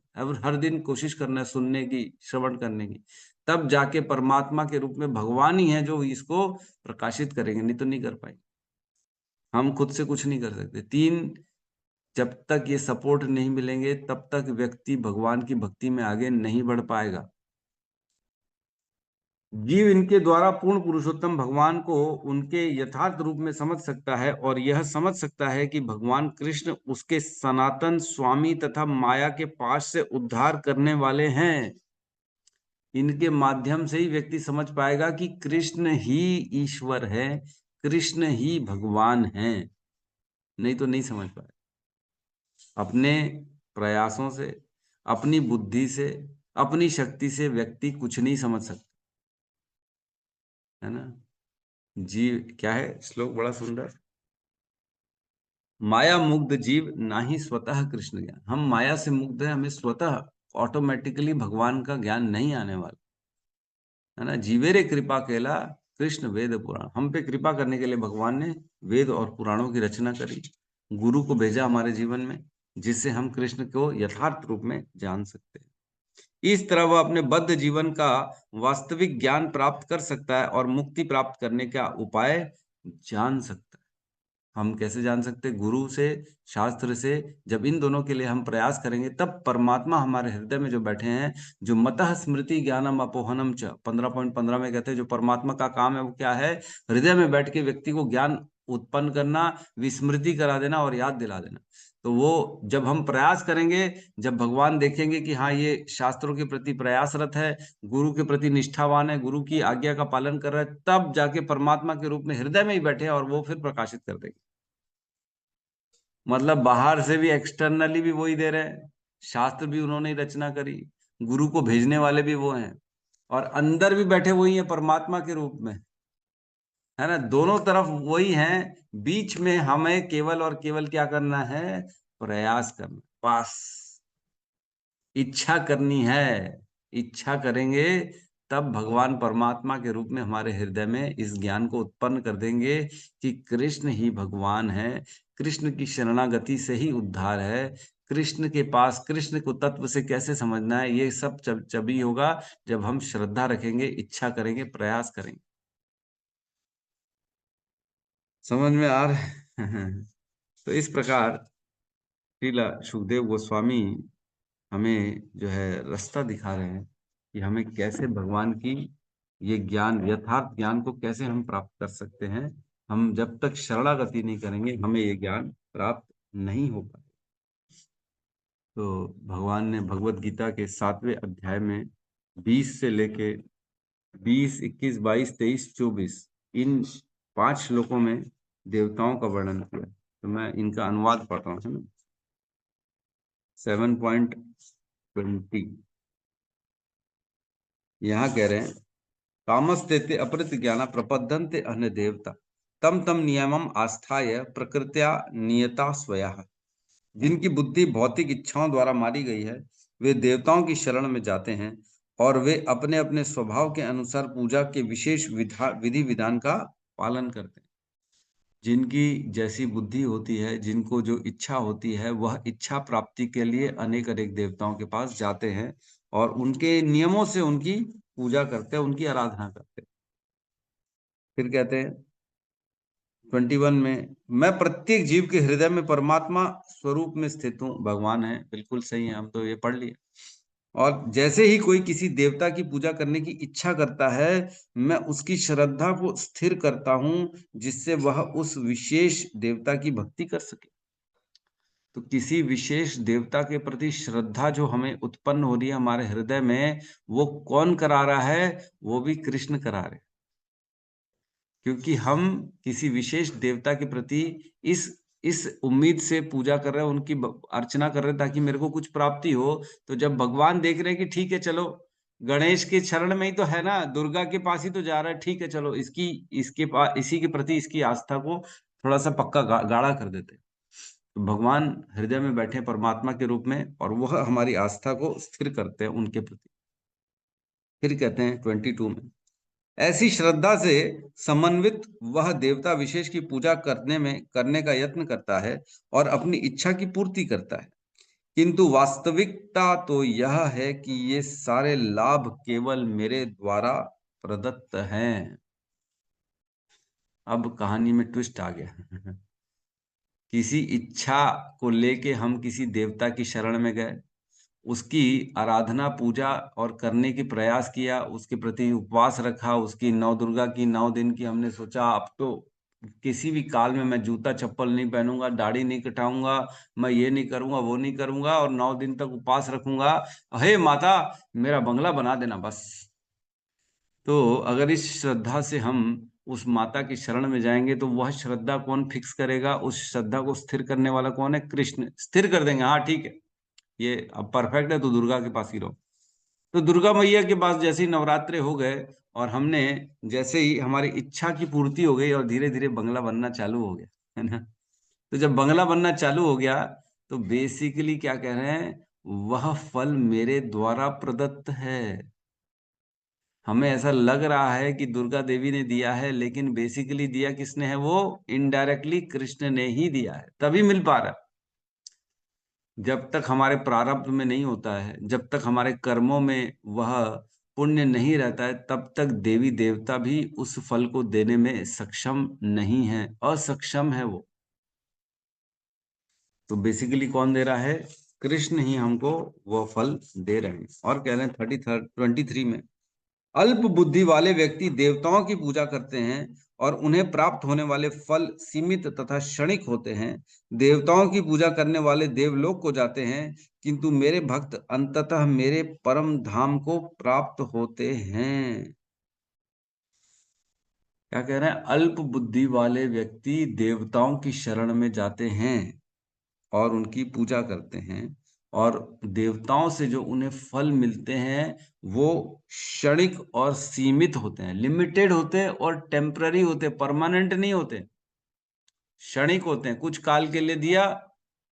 A: हर दिन कोशिश करना है सुनने की, श्रवण करने की। तब जाके परमात्मा के रूप में भगवान ही है जो इसको प्रकाशित करेंगे, नहीं तो नहीं कर पाएंगे। हम खुद से कुछ नहीं कर सकते। 3 जब तक ये सपोर्ट नहीं मिलेंगे तब तक व्यक्ति भगवान की भक्ति में आगे नहीं बढ़ पाएगा। जीव इनके द्वारा पूर्ण पुरुषोत्तम भगवान को उनके यथार्थ रूप में समझ सकता है, और यह समझ सकता है कि भगवान कृष्ण उसके सनातन स्वामी तथा माया के पाश से उद्धार करने वाले हैं। इनके माध्यम से ही व्यक्ति समझ पाएगा कि कृष्ण ही ईश्वर है, कृष्ण ही भगवान है, नहीं तो नहीं समझ पाएगा। अपने प्रयासों से, अपनी बुद्धि से, अपनी शक्ति से व्यक्ति कुछ नहीं समझ सकता, है ना? जी क्या है श्लोक? बड़ा सुंदर। माया मुग्ध जीव ना ही स्वतः कृष्ण ज्ञान। हम माया से मुग्ध है, हमें स्वतः ऑटोमेटिकली भगवान का ज्ञान नहीं आने वाला है ना। जीवेरे कृपा केला कृष्ण वेद पुराण। हम पे कृपा करने के लिए भगवान ने वेद और पुराणों की रचना करी, गुरु को भेजा हमारे जीवन में, जिससे हम कृष्ण को यथार्थ रूप में जान सकते हैं। इस तरह वह अपने बद्ध जीवन का वास्तविक ज्ञान प्राप्त कर सकता है और मुक्ति प्राप्त करने का उपाय जान सकता है। हम कैसे जान सकते? गुरु से, शास्त्र से। जब इन दोनों के लिए हम प्रयास करेंगे तब परमात्मा हमारे हृदय में जो बैठे हैं, जो मतः स्मृति ज्ञानम अपोहनम च 15.15 में कहते हैं, जो परमात्मा का काम है वो क्या है? हृदय में बैठ के व्यक्ति को ज्ञान उत्पन्न करना, विस्मृति करा देना और याद दिला देना। तो वो जब हम प्रयास करेंगे, जब भगवान देखेंगे कि हाँ ये शास्त्रों के प्रति प्रयासरत है, गुरु के प्रति निष्ठावान है, गुरु की आज्ञा का पालन कर रहा है, तब जाके परमात्मा के रूप में हृदय में ही बैठे और वो फिर प्रकाशित कर देंगे। मतलब बाहर से भी, एक्सटर्नली भी वही दे रहे हैं, शास्त्र भी उन्होंने ही रचना करी, गुरु को भेजने वाले भी वो हैं, और अंदर भी बैठे वही हैं परमात्मा के रूप में, है ना। दोनों तरफ वही हैं, बीच में हमें केवल और केवल क्या करना है? प्रयास करना, बस इच्छा करनी है। इच्छा करेंगे तब भगवान परमात्मा के रूप में हमारे हृदय में इस ज्ञान को उत्पन्न कर देंगे कि कृष्ण ही भगवान है, कृष्ण की शरणागति से ही उद्धार है, कृष्ण के पास कृष्ण को तत्व से कैसे समझना है, ये सब जभी होगा जब हम श्रद्धा रखेंगे, इच्छा करेंगे, प्रयास करेंगे। समझ में आ रहा है? तो इस प्रकार श्रीला सुखदेव गोस्वामी हमें जो है रास्ता दिखा रहे हैं कि हमें कैसे भगवान की ये ज्ञान, यथार्थ ज्ञान को कैसे हम प्राप्त कर सकते हैं। हम जब तक शरणागति नहीं करेंगे हमें ये ज्ञान प्राप्त नहीं हो पाएगा। तो भगवान ने भगवत गीता के 7वें अध्याय में 20 से लेके 20, 21, 22, 23, 24 इन 5 श्लोकों में देवताओं का वर्णन किया। तो मैं इनका अनुवाद पढ़ रहा हूँ। 7.20 यहाँ कह रहे हैं, कामस्ते अपृत ज्ञान प्रपद्यन्ते अन्य देवता तम तम नियमम आस्थाय प्रकृत्या नियता स्वया। जिनकी बुद्धि भौतिक इच्छाओं द्वारा मारी गई है वे देवताओं की शरण में जाते हैं और वे अपने अपने स्वभाव के अनुसार पूजा के विशेष विधि विधान का पालन करते हैं। जिनकी जैसी बुद्धि होती है, जिनको जो इच्छा होती है, वह इच्छा प्राप्ति के लिए अनेक अनेक देवताओं के पास जाते हैं और उनके नियमों से उनकी पूजा करते हैं, उनकी आराधना करते हैं। फिर कहते हैं 21 में, मैं प्रत्येक जीव के हृदय में परमात्मा स्वरूप में स्थित हूँ। भगवान है, बिल्कुल सही है, हम तो ये पढ़ लिए। और जैसे ही कोई किसी देवता की पूजा करने की इच्छा करता है, मैं उसकी श्रद्धा को स्थिर करता हूं जिससे वह उस विशेष देवता की भक्ति कर सके। तो किसी विशेष देवता के प्रति श्रद्धा जो हमें उत्पन्न हो रही है हमारे हृदय में, वो कौन करा रहा है? वो भी कृष्ण करा रहे। क्योंकि हम किसी विशेष देवता के प्रति इस उम्मीद से पूजा कर रहे हैं, उनकी अर्चना कर रहे हैं ताकि मेरे को कुछ प्राप्ति हो। तो जब भगवान देख रहे हैं कि ठीक है चलो, गणेश के शरण में ही तो है ना, दुर्गा के पास ही तो जा रहा है, ठीक है चलो इसके पास, इसी के प्रति इसकी आस्था को थोड़ा सा पक्का गाढ़ा कर देते हैं। तो भगवान हृदय में बैठे परमात्मा के रूप में और वह हमारी आस्था को स्थिर करते हैं उनके प्रति। फिर कहते हैं 22 में, ऐसी श्रद्धा से समन्वित वह देवता विशेष की पूजा करने का यत्न करता है और अपनी इच्छा की पूर्ति करता है, किंतु वास्तविकता तो यह है कि ये सारे लाभ केवल मेरे द्वारा प्रदत्त हैं। अब कहानी में ट्विस्ट आ गया। किसी इच्छा को लेके हम किसी देवता की शरण में गए, उसकी आराधना पूजा और करने की प्रयास किया, उसके प्रति उपवास रखा, उसकी 9 दुर्गा की 9 दिन की हमने सोचा अब तो किसी भी काल में मैं जूता चप्पल नहीं पहनूंगा, दाढ़ी नहीं कटाऊंगा, मैं ये नहीं करूंगा, वो नहीं करूंगा और 9 दिन तक उपवास रखूंगा, हे माता मेरा बंगला बना देना बस। तो अगर इस श्रद्धा से हम उस माता की शरण में जाएंगे तो वह श्रद्धा कौन फिक्स करेगा? उस श्रद्धा को स्थिर करने वाला कौन है? कृष्ण स्थिर कर देंगे। हाँ ठीक है, ये अब परफेक्ट है तो दुर्गा के पास ही रहो। तो दुर्गा मैया के पास जैसे ही नवरात्रे हो गए और हमने जैसे ही हमारी इच्छा की पूर्ति हो गई और धीरे धीरे बंगला बनना चालू हो गया, है ना। तो जब बंगला बनना चालू हो गया तो बेसिकली क्या कह रहे हैं, वह फल मेरे द्वारा प्रदत्त है। हमें ऐसा लग रहा है कि दुर्गा देवी ने दिया है, लेकिन बेसिकली दिया किसने है, वो इनडायरेक्टली कृष्ण ने ही दिया है, तभी मिल पा रहा है। जब तक हमारे प्रारब्ध में नहीं होता है, जब तक हमारे कर्मों में वह पुण्य नहीं रहता है, तब तक देवी देवता भी उस फल को देने में सक्षम नहीं है, असक्षम है वो। तो बेसिकली कौन दे रहा है, कृष्ण ही हमको वह फल दे रहे हैं। और कह रहे हैं 23 में, अल्प बुद्धि वाले व्यक्ति देवताओं की पूजा करते हैं और उन्हें प्राप्त होने वाले फल सीमित तथा क्षणिक होते हैं। देवताओं की पूजा करने वाले देवलोक को जाते हैं, किंतु मेरे भक्त अंततः मेरे परम धाम को प्राप्त होते हैं। क्या कह रहे हैं, अल्प बुद्धि वाले व्यक्ति देवताओं की शरण में जाते हैं और उनकी पूजा करते हैं, और देवताओं से जो उन्हें फल मिलते हैं वो क्षणिक और सीमित होते हैं, लिमिटेड होते हैं और टेम्पररी होते हैं, परमानेंट नहीं होते, क्षणिक होते हैं, कुछ काल के लिए दिया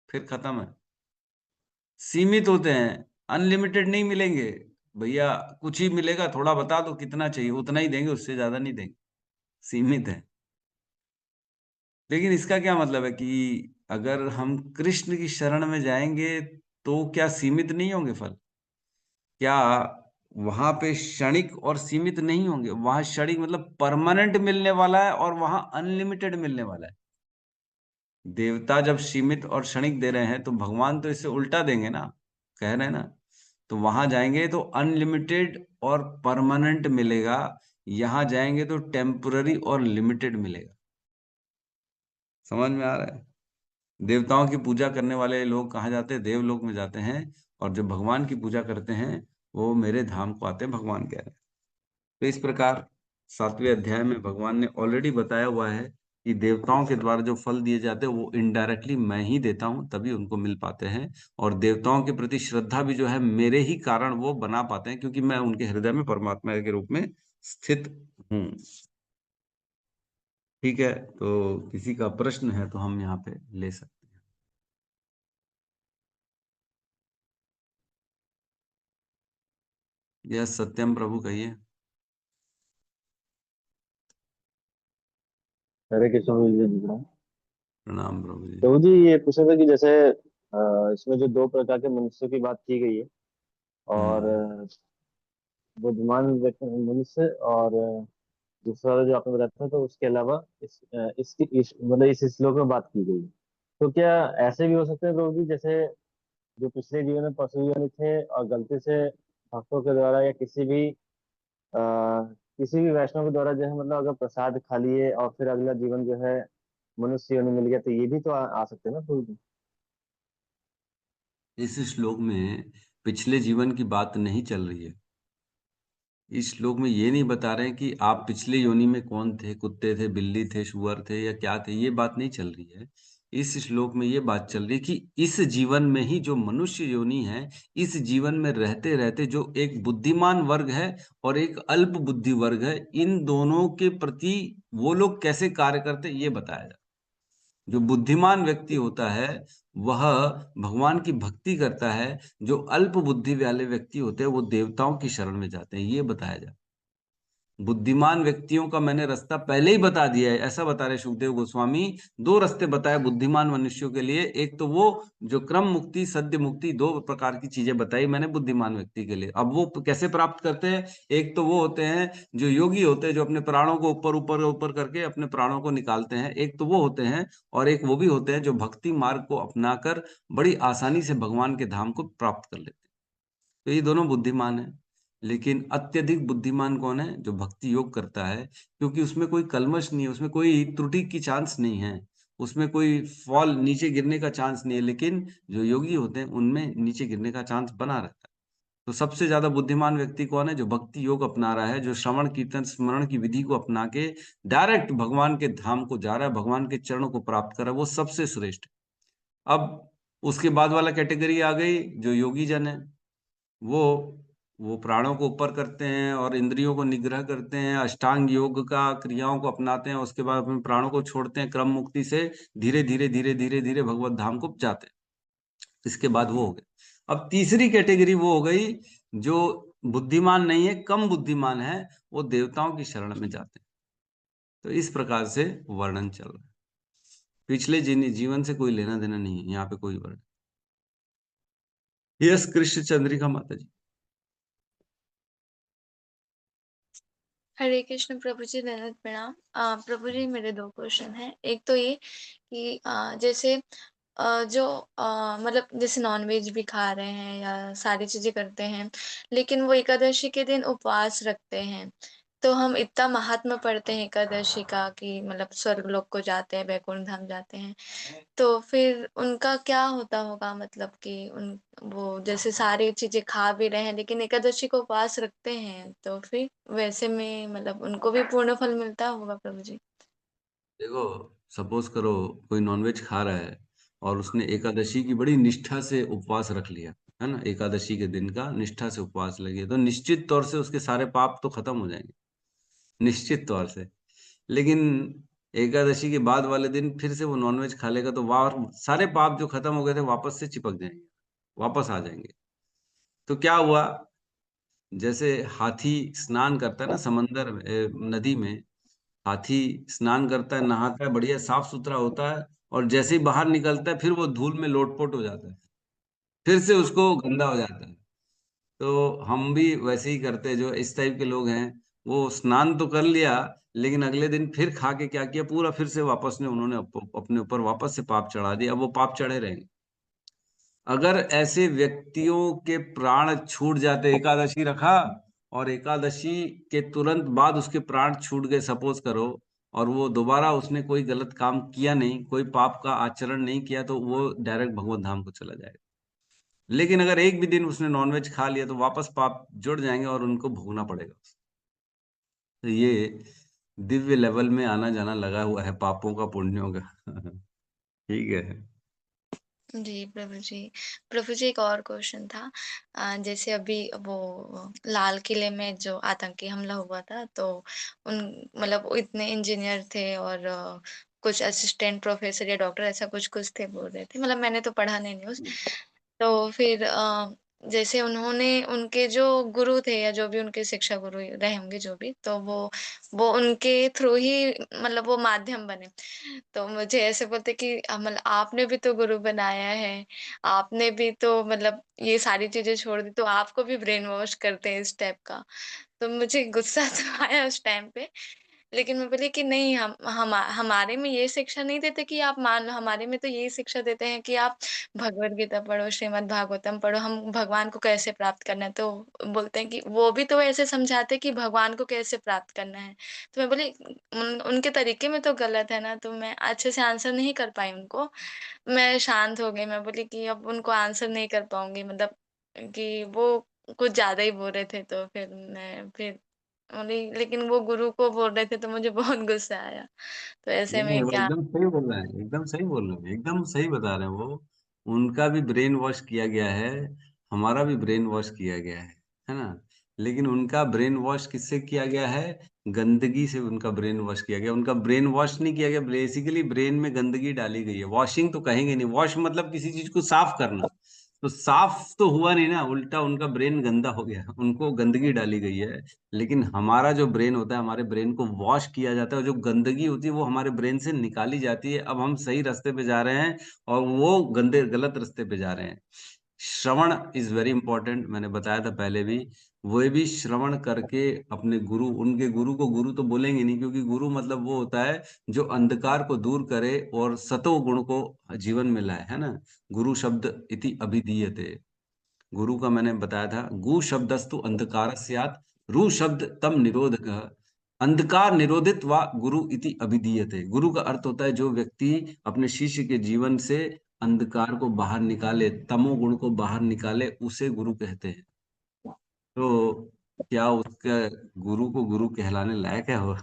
A: फिर खत्म है। सीमित होते हैं, अनलिमिटेड नहीं मिलेंगे भैया, कुछ ही मिलेगा, थोड़ा बता दो कितना चाहिए, उतना ही देंगे, उससे ज्यादा नहीं देंगे, सीमित है। लेकिन इसका क्या मतलब है कि अगर हम कृष्ण की शरण में जाएंगे तो क्या सीमित नहीं होंगे फल? क्या वहां पे क्षणिक और सीमित नहीं होंगे? वहां क्षणिक मतलब परमानेंट मिलने वाला है और वहां अनलिमिटेड मिलने वाला है। देवता जब सीमित और क्षणिक दे रहे हैं तो भगवान तो इससे उल्टा देंगे ना, कह रहे हैं ना। तो वहां जाएंगे तो अनलिमिटेड और परमानेंट मिलेगा, यहां जाएंगे तो टेम्पररी और लिमिटेड मिलेगा। समझ में आ रहा है? देवताओं की पूजा करने वाले लोग कहाँ जाते हैं, देवलोक में जाते हैं, और जो भगवान की पूजा करते हैं वो मेरे धाम को आते हैं, भगवान कह रहे हैं। तो इस प्रकार 7वें अध्याय में भगवान ने ऑलरेडी बताया हुआ है कि देवताओं के द्वारा जो फल दिए जाते हैं वो इनडायरेक्टली मैं ही देता हूँ, तभी उनको मिल पाते हैं। और देवताओं के प्रति श्रद्धा भी जो है मेरे ही कारण वो बना पाते हैं, क्योंकि मैं उनके हृदय में परमात्मा के रूप में स्थित हूँ। ठीक है, तो किसी का प्रश्न है तो हम यहाँ पे ले सकते हैं। यस सत्यम प्रभु कहिए।
F: हरे कृष्ण जी।
A: प्रणाम प्रभु जी।
F: प्रभु जी, ये पूछा था कि जैसे इसमें जो दो प्रकार के मनुष्यों की बात की गई है, और बुद्धिमान मनुष्य, और दूसरा जो आपने बताया था, तो उसके अलावा मतलब इस श्लोक में बात की गई है। तो क्या ऐसे भी हो सकते हैं प्रभु जी, जैसे जो पिछले जीवन में पशु योनि थे और गलती से भक्तों के द्वारा या किसी भी वैष्णव के द्वारा जो है, मतलब अगर प्रसाद खा लिए और फिर अगला जीवन जो है मनुष्य योनि मिल गया, तो ये भी तो आ सकते हैं ना प्रभु जी?
A: इस श्लोक में पिछले जीवन की बात नहीं चल रही है। इस श्लोक में ये नहीं बता रहे हैं कि आप पिछले योनि में कौन थे, कुत्ते थे, बिल्ली थे, शुअर थे या क्या थे, ये बात नहीं चल रही है। इस श्लोक में ये बात चल रही है कि इस जीवन में ही जो मनुष्य योनि है, इस जीवन में रहते रहते जो एक बुद्धिमान वर्ग है और एक अल्प बुद्धि वर्ग है, इन दोनों के प्रति वो लोग कैसे कार्य करते ये बताया जाए। जो बुद्धिमान व्यक्ति होता है वह भगवान की भक्ति करता है, जो अल्प बुद्धि वाले व्यक्ति होते हैं वो देवताओं की शरण में जाते हैं, ये बताया जाए। बुद्धिमान व्यक्तियों का मैंने रास्ता पहले ही बता दिया है, ऐसा बता रहे सुखदेव गोस्वामी। दो रास्ते बताए बुद्धिमान मनुष्यों के लिए, एक तो वो जो क्रम मुक्ति, सद्य मुक्ति, दो प्रकार की चीजें बताई मैंने बुद्धिमान व्यक्ति के लिए। अब वो कैसे प्राप्त करते हैं, एक तो वो होते हैं जो योगी होते हैं, जो अपने प्राणों को ऊपर ऊपर ऊपर करके अपने प्राणों को निकालते हैं, एक तो वो होते हैं, और एक वो भी होते हैं जो भक्ति मार्ग को अपनाकर बड़ी आसानी से भगवान के धाम को प्राप्त कर लेते हैं। तो ये दोनों बुद्धिमान है। लेकिन अत्यधिक बुद्धिमान कौन है, जो भक्ति योग करता है, क्योंकि उसमें कोई कलमश नहीं है, उसमें कोई त्रुटि की चांस नहीं है, उसमें कोई फॉल नीचे गिरने का चांस नहीं है। लेकिन जो योगी होते हैं उनमें नीचे गिरने का चांस बना रहता है। तो सबसे ज्यादा बुद्धिमान व्यक्ति कौन है, जो भक्ति योग अपना रहा है, जो श्रवण कीर्तन स्मरण की विधि को अपना के डायरेक्ट भगवान के धाम को जा रहा है, भगवान के चरणों को प्राप्त कर रहा है, वो सबसे श्रेष्ठ है। अब उसके बाद वाला कैटेगरी आ गई जो योगी जन है, वो वो प्राणों को ऊपर करते हैं और इंद्रियों को निग्रह करते हैं, अष्टांग योग का क्रियाओं को अपनाते हैं, उसके बाद अपने प्राणों को छोड़ते हैं, क्रम मुक्ति से धीरे धीरे धीरे धीरे धीरे भगवत धाम को जाते हैं। इसके बाद वो हो गए। अब तीसरी कैटेगरी वो हो गई जो बुद्धिमान नहीं है, कम बुद्धिमान है, वो देवताओं की शरण में जाते हैं। तो इस प्रकार से वर्णन चल रहा है, पिछले जीवन से कोई लेना देना नहीं है यहाँ पे कोई वर्णन। यस कृष्ण चंद्रिका माता जी।
C: हरे कृष्ण प्रभु जी, दंडवत प्रणाम। प्रभु जी, मेरे 2 क्वेश्चन हैं। एक तो ये कि जैसे जो मतलब जैसे नॉनवेज भी खा रहे हैं या सारी चीज़ें करते हैं, लेकिन वो एकादशी के दिन उपवास रखते हैं। तो हम इतना महात्म्य पढ़ते हैं एकादशी का कि मतलब स्वर्गलोक को जाते हैं, वैकुंठ धाम जाते हैं। तो फिर उनका क्या होता होगा, मतलब कि उन वो जैसे सारी चीजें खा भी रहे हैं लेकिन एकादशी को उपवास रखते हैं, तो फिर वैसे में मतलब उनको भी पूर्ण फल मिलता होगा प्रभु जी?
A: देखो, सपोज करो कोई नॉनवेज खा रहा है और उसने एकादशी की बड़ी निष्ठा से उपवास रख लिया, है ना, एकादशी के दिन का निष्ठा से उपवास लगे, तो निश्चित तौर से उसके सारे पाप तो खत्म हो जाएंगे, निश्चित तौर से। लेकिन एकादशी के बाद वाले दिन फिर से वो नॉनवेज खा लेगा तो वह सारे पाप जो खत्म हो गए थे वापस से चिपक जाएंगे, वापस आ जाएंगे। तो क्या हुआ, जैसे हाथी स्नान करता है ना समंदर में, नदी में, हाथी स्नान करता है, नहाता है, बढ़िया साफ सुथरा होता है, और जैसे ही बाहर निकलता है फिर वो धूल में लोटपोट हो जाता है, फिर से उसको गंदा हो जाता है। तो हम भी वैसे ही करते हैं, जो इस टाइप के लोग हैं, वो स्नान तो कर लिया लेकिन अगले दिन फिर खा के क्या किया, पूरा फिर से वापस ने उन्होंने अपने ऊपर वापस से पाप चढ़ा दिया, अब वो पाप चढ़े रहेंगे। अगर ऐसे व्यक्तियों के प्राण छूट जाते, एकादशी रखा और एकादशी के तुरंत बाद उसके प्राण छूट गए सपोज करो, और वो दोबारा उसने कोई गलत काम किया नहीं, कोई पाप का आचरण नहीं किया, तो वो डायरेक्ट भगवत धाम को चला जाएगा। लेकिन अगर एक भी दिन उसने नॉनवेज खा लिया तो वापस पाप जुड़ जाएंगे और उनको भोगना पड़ेगा। तो ये दिव्य लेवल में आना जाना लगा हुआ है पापों का पुण्यों का। ठीक है।
C: जी प्रभु जी। प्रभु जी, एक और क्वेश्चन था। जैसे अभी वो लाल किले में जो आतंकी हमला हुआ था, तो उन मतलब वो इतने इंजीनियर थे और कुछ असिस्टेंट प्रोफेसर या डॉक्टर ऐसा कुछ कुछ थे बोल रहे थे, मतलब मैंने तो पढ़ा नहीं न्यूज़। तो फिर जैसे उन्होंने उनके जो गुरु थे या जो भी उनके शिक्षा गुरु रहे होंगे जो भी, तो वो उनके थ्रू ही मतलब वो माध्यम बने। तो मुझे ऐसे बोलते कि मतलब आपने भी तो गुरु बनाया है, आपने भी तो मतलब ये सारी चीजें छोड़ दी, तो आपको भी ब्रेन वॉश करते हैं इस टाइप का। तो मुझे गुस्सा तो आया उस टाइम पे, लेकिन मैं बोली कि नहीं, हम हमारे में ये शिक्षा नहीं देते कि आप मान लो, हमारे में तो यही शिक्षा देते हैं कि आप भगवत गीता पढ़ो, श्रीमद् भागवतम पढ़ो, हम भगवान को कैसे प्राप्त करना है। तो बोलते हैं कि वो भी तो ऐसे समझाते हैं कि भगवान को कैसे प्राप्त करना है। तो मैं बोली उनके तरीके में तो गलत है ना, तो मैं अच्छे से आंसर नहीं कर पाई उनको। मैं शांत हो गई, मैं बोली कि अब उनको आंसर नहीं कर पाऊंगी, मतलब कि वो कुछ ज्यादा ही बोल रहे थे। तो फिर बोली, लेकिन वो गुरु को बोल रहे थे तो मुझे बहुत गुस्सा आया। तो ऐसे
A: नहीं,
C: में
A: वो
C: क्या?
A: एकदम सही बोल रहे हैं, एकदम सही बोल रहे हैं, एकदम सही बता रहे हैं वो। उनका भी ब्रेन वॉश किया गया है, हमारा भी ब्रेन वॉश किया गया है ना। लेकिन उनका ब्रेन वॉश किससे किया गया है? गंदगी से उनका ब्रेन वॉश किया गया। उनका ब्रेन वॉश नहीं किया गया, बेसिकली ब्रेन में गंदगी डाली गई है। वॉशिंग तो कहेंगे नहीं, वॉश मतलब किसी चीज को साफ करना। तो साफ तो हुआ नहीं ना, उल्टा उनका ब्रेन गंदा हो गया, उनको गंदगी डाली गई है। लेकिन हमारा जो ब्रेन होता है, हमारे ब्रेन को वॉश किया जाता है, और जो गंदगी होती है वो हमारे ब्रेन से निकाली जाती है। अब हम सही रास्ते पे जा रहे हैं और वो गंदे गलत रास्ते पे जा रहे हैं। श्रवण इज वेरी इंपॉर्टेंट, मैंने बताया था पहले भी। वो भी श्रवण करके अपने गुरु, उनके गुरु को गुरु तो बोलेंगे नहीं, क्योंकि गुरु मतलब वो होता है जो अंधकार को दूर करे और सतो गुण को जीवन में लाए, है ना। गुरु शब्द इति अभिधीयते, गुरु का मैंने बताया था, गु शब्दस्तु अंधकार स्यात्, रु शब्द तम निरोधक, अंधकार निरोधित व गुरु इति अभिधीयते। गुरु का अर्थ होता है जो व्यक्ति अपने शिष्य के जीवन से अंधकार को बाहर निकाले, तमोगुण को बाहर निकाले, उसे गुरु कहते हैं। तो क्या उसका गुरु को गुरु कहलाने लायक है वो?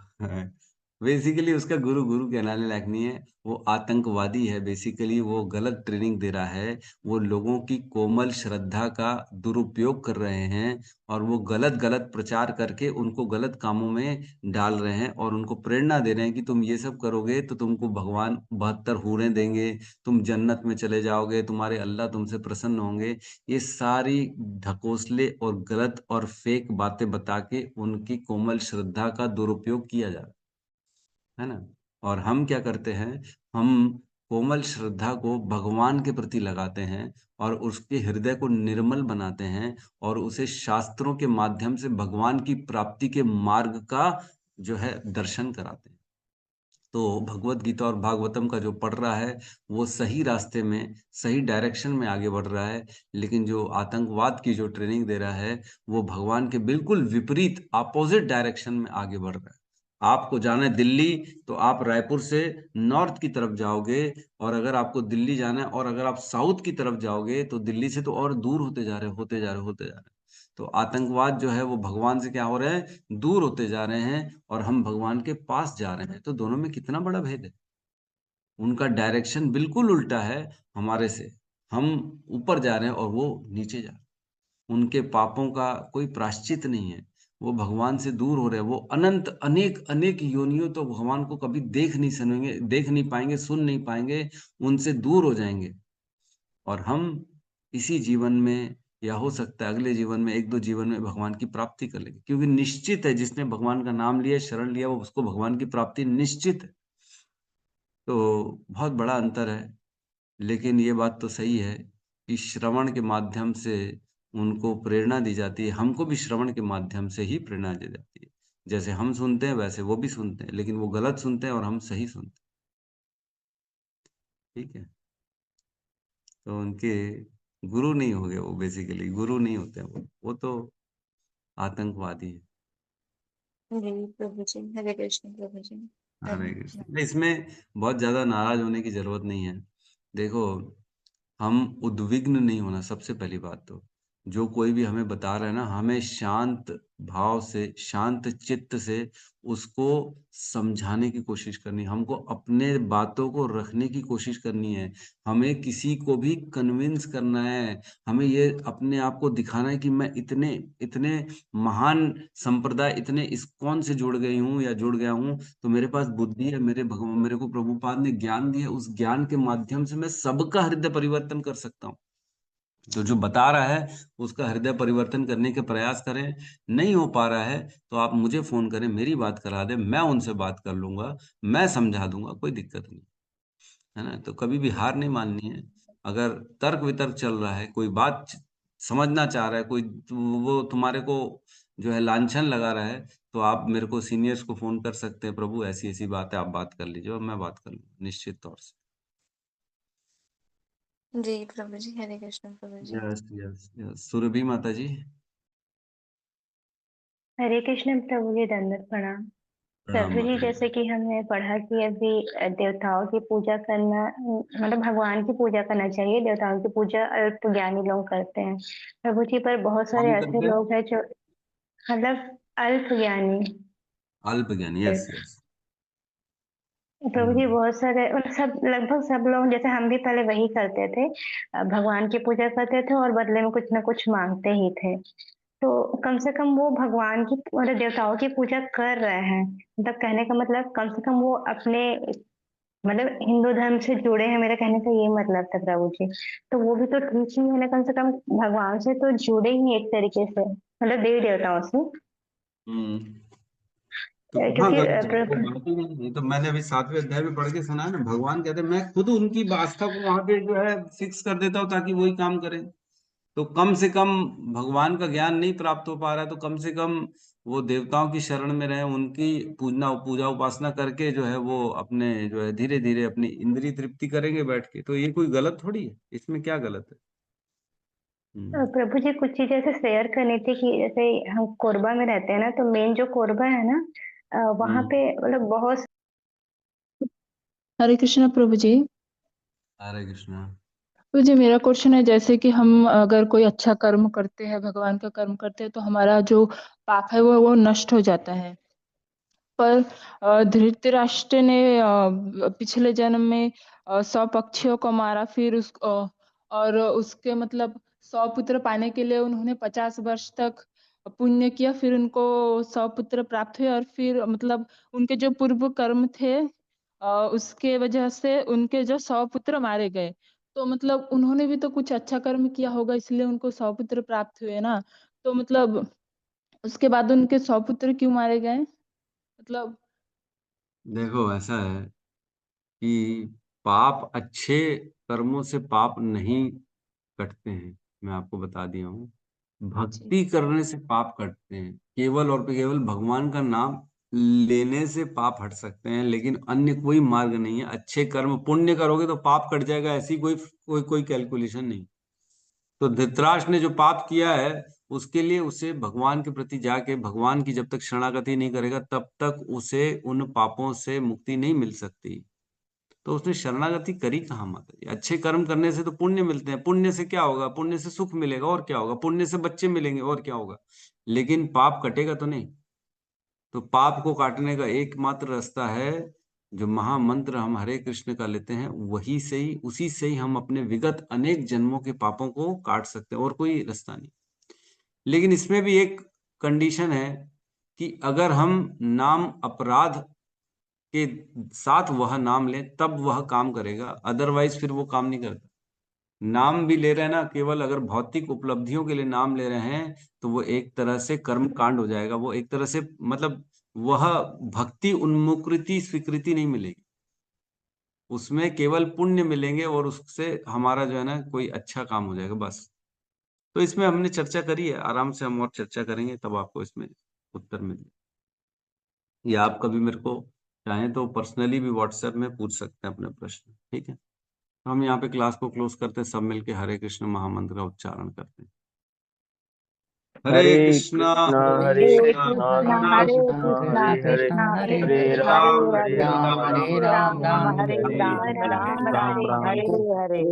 A: बेसिकली उसका गुरु गुरु कहलाने लायक नहीं है, वो आतंकवादी है। बेसिकली वो गलत ट्रेनिंग दे रहा है, वो लोगों की कोमल श्रद्धा का दुरुपयोग कर रहे हैं और वो गलत गलत प्रचार करके उनको गलत कामों में डाल रहे हैं और उनको प्रेरणा दे रहे हैं कि तुम ये सब करोगे तो तुमको भगवान 72 हूरें देंगे, तुम जन्नत में चले जाओगे, तुम्हारे अल्लाह तुमसे प्रसन्न होंगे। ये सारी ढकोसले और गलत और फेक बातें बता के उनकी कोमल श्रद्धा का दुरुपयोग किया जा रहा है ना। और हम क्या करते हैं, हम कोमल श्रद्धा को भगवान के प्रति लगाते हैं और उसके हृदय को निर्मल बनाते हैं और उसे शास्त्रों के माध्यम से भगवान की प्राप्ति के मार्ग का जो है दर्शन कराते हैं। तो भगवत गीता और भागवतम का जो पढ़ रहा है वो सही रास्ते में, सही डायरेक्शन में आगे बढ़ रहा है, लेकिन जो आतंकवाद की जो ट्रेनिंग दे रहा है वो भगवान के बिल्कुल विपरीत अपोजिट डायरेक्शन में आगे बढ़ रहा है। आपको जाना है दिल्ली, तो आप रायपुर से नॉर्थ की तरफ जाओगे, और अगर आपको दिल्ली जाना है और अगर आप साउथ की तरफ जाओगे तो दिल्ली से तो और दूर होते जा रहे होते जा रहे होते जा रहे। तो आतंकवाद जो है वो भगवान से क्या हो रहे हैं, दूर होते जा रहे हैं और हम भगवान के पास जा रहे हैं। तो दोनों में कितना बड़ा भेद है। उनका डायरेक्शन बिल्कुल उल्टा है हमारे से, हम ऊपर जा रहे हैं और वो नीचे जा रहे हैं। उनके पापों का कोई प्रायश्चित नहीं है, वो भगवान से दूर हो रहे हैं। वो अनंत अनेक अनेक योनियों तो भगवान को कभी देख नहीं सुनेंगे, देख नहीं पाएंगे, सुन नहीं पाएंगे, उनसे दूर हो जाएंगे। और हम इसी जीवन में या हो सकता है अगले जीवन में, एक दो जीवन में भगवान की प्राप्ति कर लेंगे, क्योंकि निश्चित है जिसने भगवान का नाम लिया, शरण लिया, वो उसको भगवान की प्राप्ति निश्चित है। तो बहुत बड़ा अंतर है। लेकिन ये बात तो सही है कि श्रवण के माध्यम से उनको प्रेरणा दी जाती है, हमको भी श्रवण के माध्यम से ही प्रेरणा दी जाती है। जैसे हम सुनते हैं वैसे वो भी सुनते हैं, लेकिन वो गलत सुनते हैं और हम सही सुनते हैं। ठीक है, तो उनके गुरु नहीं हो गए वो, बेसिकली गुरु नहीं होते हैं वो तो आतंकवादी है।
C: जी प्रभु जी, हरे कृष्ण प्रभु जी।
A: हरे
C: धन्यवाद।
A: कृष्ण। इसमें बहुत ज्यादा नाराज होने की जरूरत नहीं है। देखो, हम उद्विग्न नहीं होना, सबसे पहली बात तो जो कोई भी हमें बता रहा है ना, हमें शांत भाव से, शांत चित्त से उसको समझाने की कोशिश करनी, हमको अपने बातों को रखने की कोशिश करनी है। हमें किसी को भी कन्विंस करना है, हमें ये अपने आप को दिखाना है कि मैं इतने इतने महान संप्रदाय, इतने इस्कॉन से जुड़ गई हूँ या जुड़ गया हूँ, तो मेरे पास बुद्धि है, मेरे भगवान, मेरे को प्रभुपाद ने ज्ञान दिया, उस ज्ञान के माध्यम से मैं सबका हृदय परिवर्तन कर सकता हूँ। तो जो बता रहा है उसका हृदय परिवर्तन करने के प्रयास करें। नहीं हो पा रहा है तो आप मुझे फोन करें, मेरी बात करा दें, मैं उनसे बात कर लूंगा, मैं समझा दूंगा, कोई दिक्कत नहीं है ना। तो कभी भी हार नहीं माननी है। अगर तर्क वितर्क चल रहा है, कोई बात समझना चाह रहा है कोई, वो तुम्हारे को जो है लांछन लगा रहा है, तो आप मेरे को सीनियर्स को फोन कर सकते हैं, प्रभु ऐसी ऐसी बात है, आप बात कर लीजिए और मैं बात कर लूंगा निश्चित तौर से।
C: जी प्रभु जी, हरे कृष्ण प्रभु जी।
A: यस यस यस, सुरभि माता जी।
G: हरे कृष्ण प्रभु जी, दंडवत प्रणाम।
A: प्रणाम
G: प्रभु जी,
A: माता जी।
G: जैसे कि हमने पढ़ा कि अभी देवताओं की पूजा करना, मतलब भगवान की पूजा करना चाहिए, देवताओं की पूजा अल्प ज्ञानी लोग करते हैं प्रभु जी। पर बहुत सारे
A: कौन
G: ऐसे
A: करते हैं?
G: लोग हैं जो मतलब अल्प ज्ञानी।
A: अल्प ज्ञान, यस यस।
G: प्रभु जी, बहुत सारे सब, लगभग सब लोग, जैसे हम भी पहले वही करते थे, भगवान की पूजा करते थे और बदले में कुछ ना कुछ मांगते ही थे। तो कम से कम वो भगवान की, मतलब देवताओं की पूजा कर रहे हैं, मतलब कहने का मतलब कम से कम वो अपने, मतलब हिंदू धर्म से जुड़े हैं, मेरे कहने का ये मतलब था प्रभु जी। तो वो भी तो ठीक ही है ना, कम से कम भगवान से तो जुड़े ही एक तरीके से, मतलब देवी देवताओं से।
A: हम्म। तो कहाँ
G: क्योंकि
A: गलत है वो बात ही नहीं। तो मैंने अभी 7वें अध्याय में पढ़ के सुना है ना, भगवान कहते हैं मैं खुद उनकी आस्था को वहां पे जो है फिक्स कर देता हूँ ताकि वही काम करें। तो कम से कम भगवान का ज्ञान नहीं प्राप्त हो पा रहा है तो कम से कम वो देवताओं की शरण में रहे, उनकी पूजा उपासना करके जो है वो अपने जो है धीरे धीरे अपनी इंद्रिय तृप्ति करेंगे बैठ के। तो ये कोई गलत थोड़ी है, इसमें क्या गलत है।
G: प्रभु जी, कुछ चीजें ऐसे शेयर करनी थी कि जैसे हम कोरबा में रहते हैं ना, तो मेन जो कोरबा है ना, वहाँ
A: हम्म।
G: पे मतलब बहुत।
H: हरे कृष्ण प्रभु जी।
A: हरे कृष्णा।
H: तो जी मेरा क्वेश्चन है, जैसे कि हम अगर कोई अच्छा कर्म करते हैं, भगवान का कर्म करते हैं, तो हमारा जो पाप है वो नष्ट हो जाता है। पर धृतराष्ट्र ने पिछले जन्म में 100 पक्षियों को मारा, फिर और उसके मतलब 100 पुत्र पाने के लिए उन्होंने 50 वर्ष तक पुण्य किया, फिर उनको 100 पुत्र प्राप्त हुए, और फिर मतलब उनके जो पूर्व कर्म थे उसके वजह से उनके जो 100 पुत्र मारे गए। तो मतलब उन्होंने भी तो कुछ अच्छा कर्म किया होगा, इसलिए उनको 100 पुत्र प्राप्त हुए ना। तो मतलब उसके बाद उनके 100 पुत्र क्यों मारे गए? मतलब
A: देखो ऐसा है कि पाप, अच्छे कर्मों से पाप नहीं कटते हैं, मैं आपको बता दिया हूँ।
C: जी,
A: भक्ति करने से पाप कटते हैं, केवल और केवल भगवान का नाम लेने से पाप हट सकते हैं, लेकिन अन्य कोई मार्ग नहीं है। अच्छे कर्म पुण्य करोगे तो पाप कट जाएगा, ऐसी कोई कोई कोई कैलकुलेशन नहीं। तो धृतराष्ट्र ने जो पाप किया है उसके लिए उसे भगवान के प्रति जाके भगवान की जब तक शरणागति नहीं करेगा तब तक उसे उन पापों से मुक्ति नहीं मिल सकती। तो उसने शरणागति करी कहाँ माता जी? अच्छे कर्म करने से तो पुण्य मिलते हैं, पुण्य से क्या होगा? पुण्य से सुख मिलेगा, और क्या होगा? पुण्य से बच्चे मिलेंगे, और क्या होगा? लेकिन पाप कटेगा तो नहीं। तो पाप को काटने का एकमात्र रास्ता है, जो महामंत्र हम हरे कृष्ण का लेते हैं, वही से ही, उसी से ही हम अपने विगत अनेक जन्मों के पापों को काट सकते हैं, और कोई रास्ता नहीं। लेकिन इसमें भी एक कंडीशन है कि अगर हम नाम अपराध के साथ वह नाम लें तब वह काम करेगा, अदरवाइज फिर वो काम नहीं करता। नाम भी ले रहे हैं ना, केवल अगर भौतिक उपलब्धियों के लिए नाम ले रहे हैं तो वो एक तरह से कर्म कांड हो जाएगा, वो एक तरह से मतलब वह भक्ति उन्मुक्ति स्वीकृति नहीं मिलेगी, उसमें केवल पुण्य मिलेंगे और उससे हमारा जो है ना कोई अच्छा काम हो जाएगा, बस। तो इसमें हमने चर्चा करी है, आराम से हम और चर्चा करेंगे तब आपको इसमें उत्तर मिले, या आप कभी मेरे को चाहें तो पर्सनली भी व्हाट्सएप में पूछ सकते हैं अपने प्रश्न, ठीक है? तो हम यहाँ पे क्लास को क्लोज करते हैं, सब मिलके हरे कृष्ण महामंत्र का उच्चारण करते हैं। हरे कृष्णा
F: हरे
A: हरे
F: कृष्णा
D: हरे
F: कृष्णा
D: कृष्णा
F: हरे हरे
D: कृष्णा
F: हरे
D: कृष्णा
F: राम
D: हरे
F: हरे
D: हरे
F: राम
D: हरे
F: राम
D: राम
F: राम
D: हरे
F: हरे
D: राम
F: हरे
D: राम
F: राम
D: राम
F: राम
D: हरे हरे।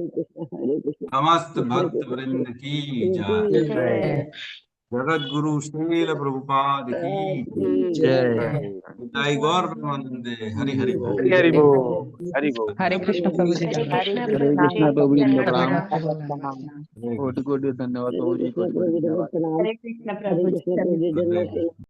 A: समस्त भक्त वृंद की जय।
D: जय
A: जगत गुरु श्रील प्रभुपाद की
F: जय
A: जय। गौर प्रेमानंदे। हरि हरि बोल।
F: हरि हरि बोल हरि बोल।
H: हरे कृष्ण प्रभु जी।
G: हरे कृष्णा
D: हरे
G: प्रभु जी,
D: कृष्णा प्रभु जी
G: जय
D: प्रणाम।
G: प्रणाम।
A: हरे
D: कोटि
A: कृष्ण।
D: कोटि धन्यवाद प्रभु जी, कोटि कोटि धन्यवाद।
G: हरे कृष्ण प्रभु जी।
A: हरे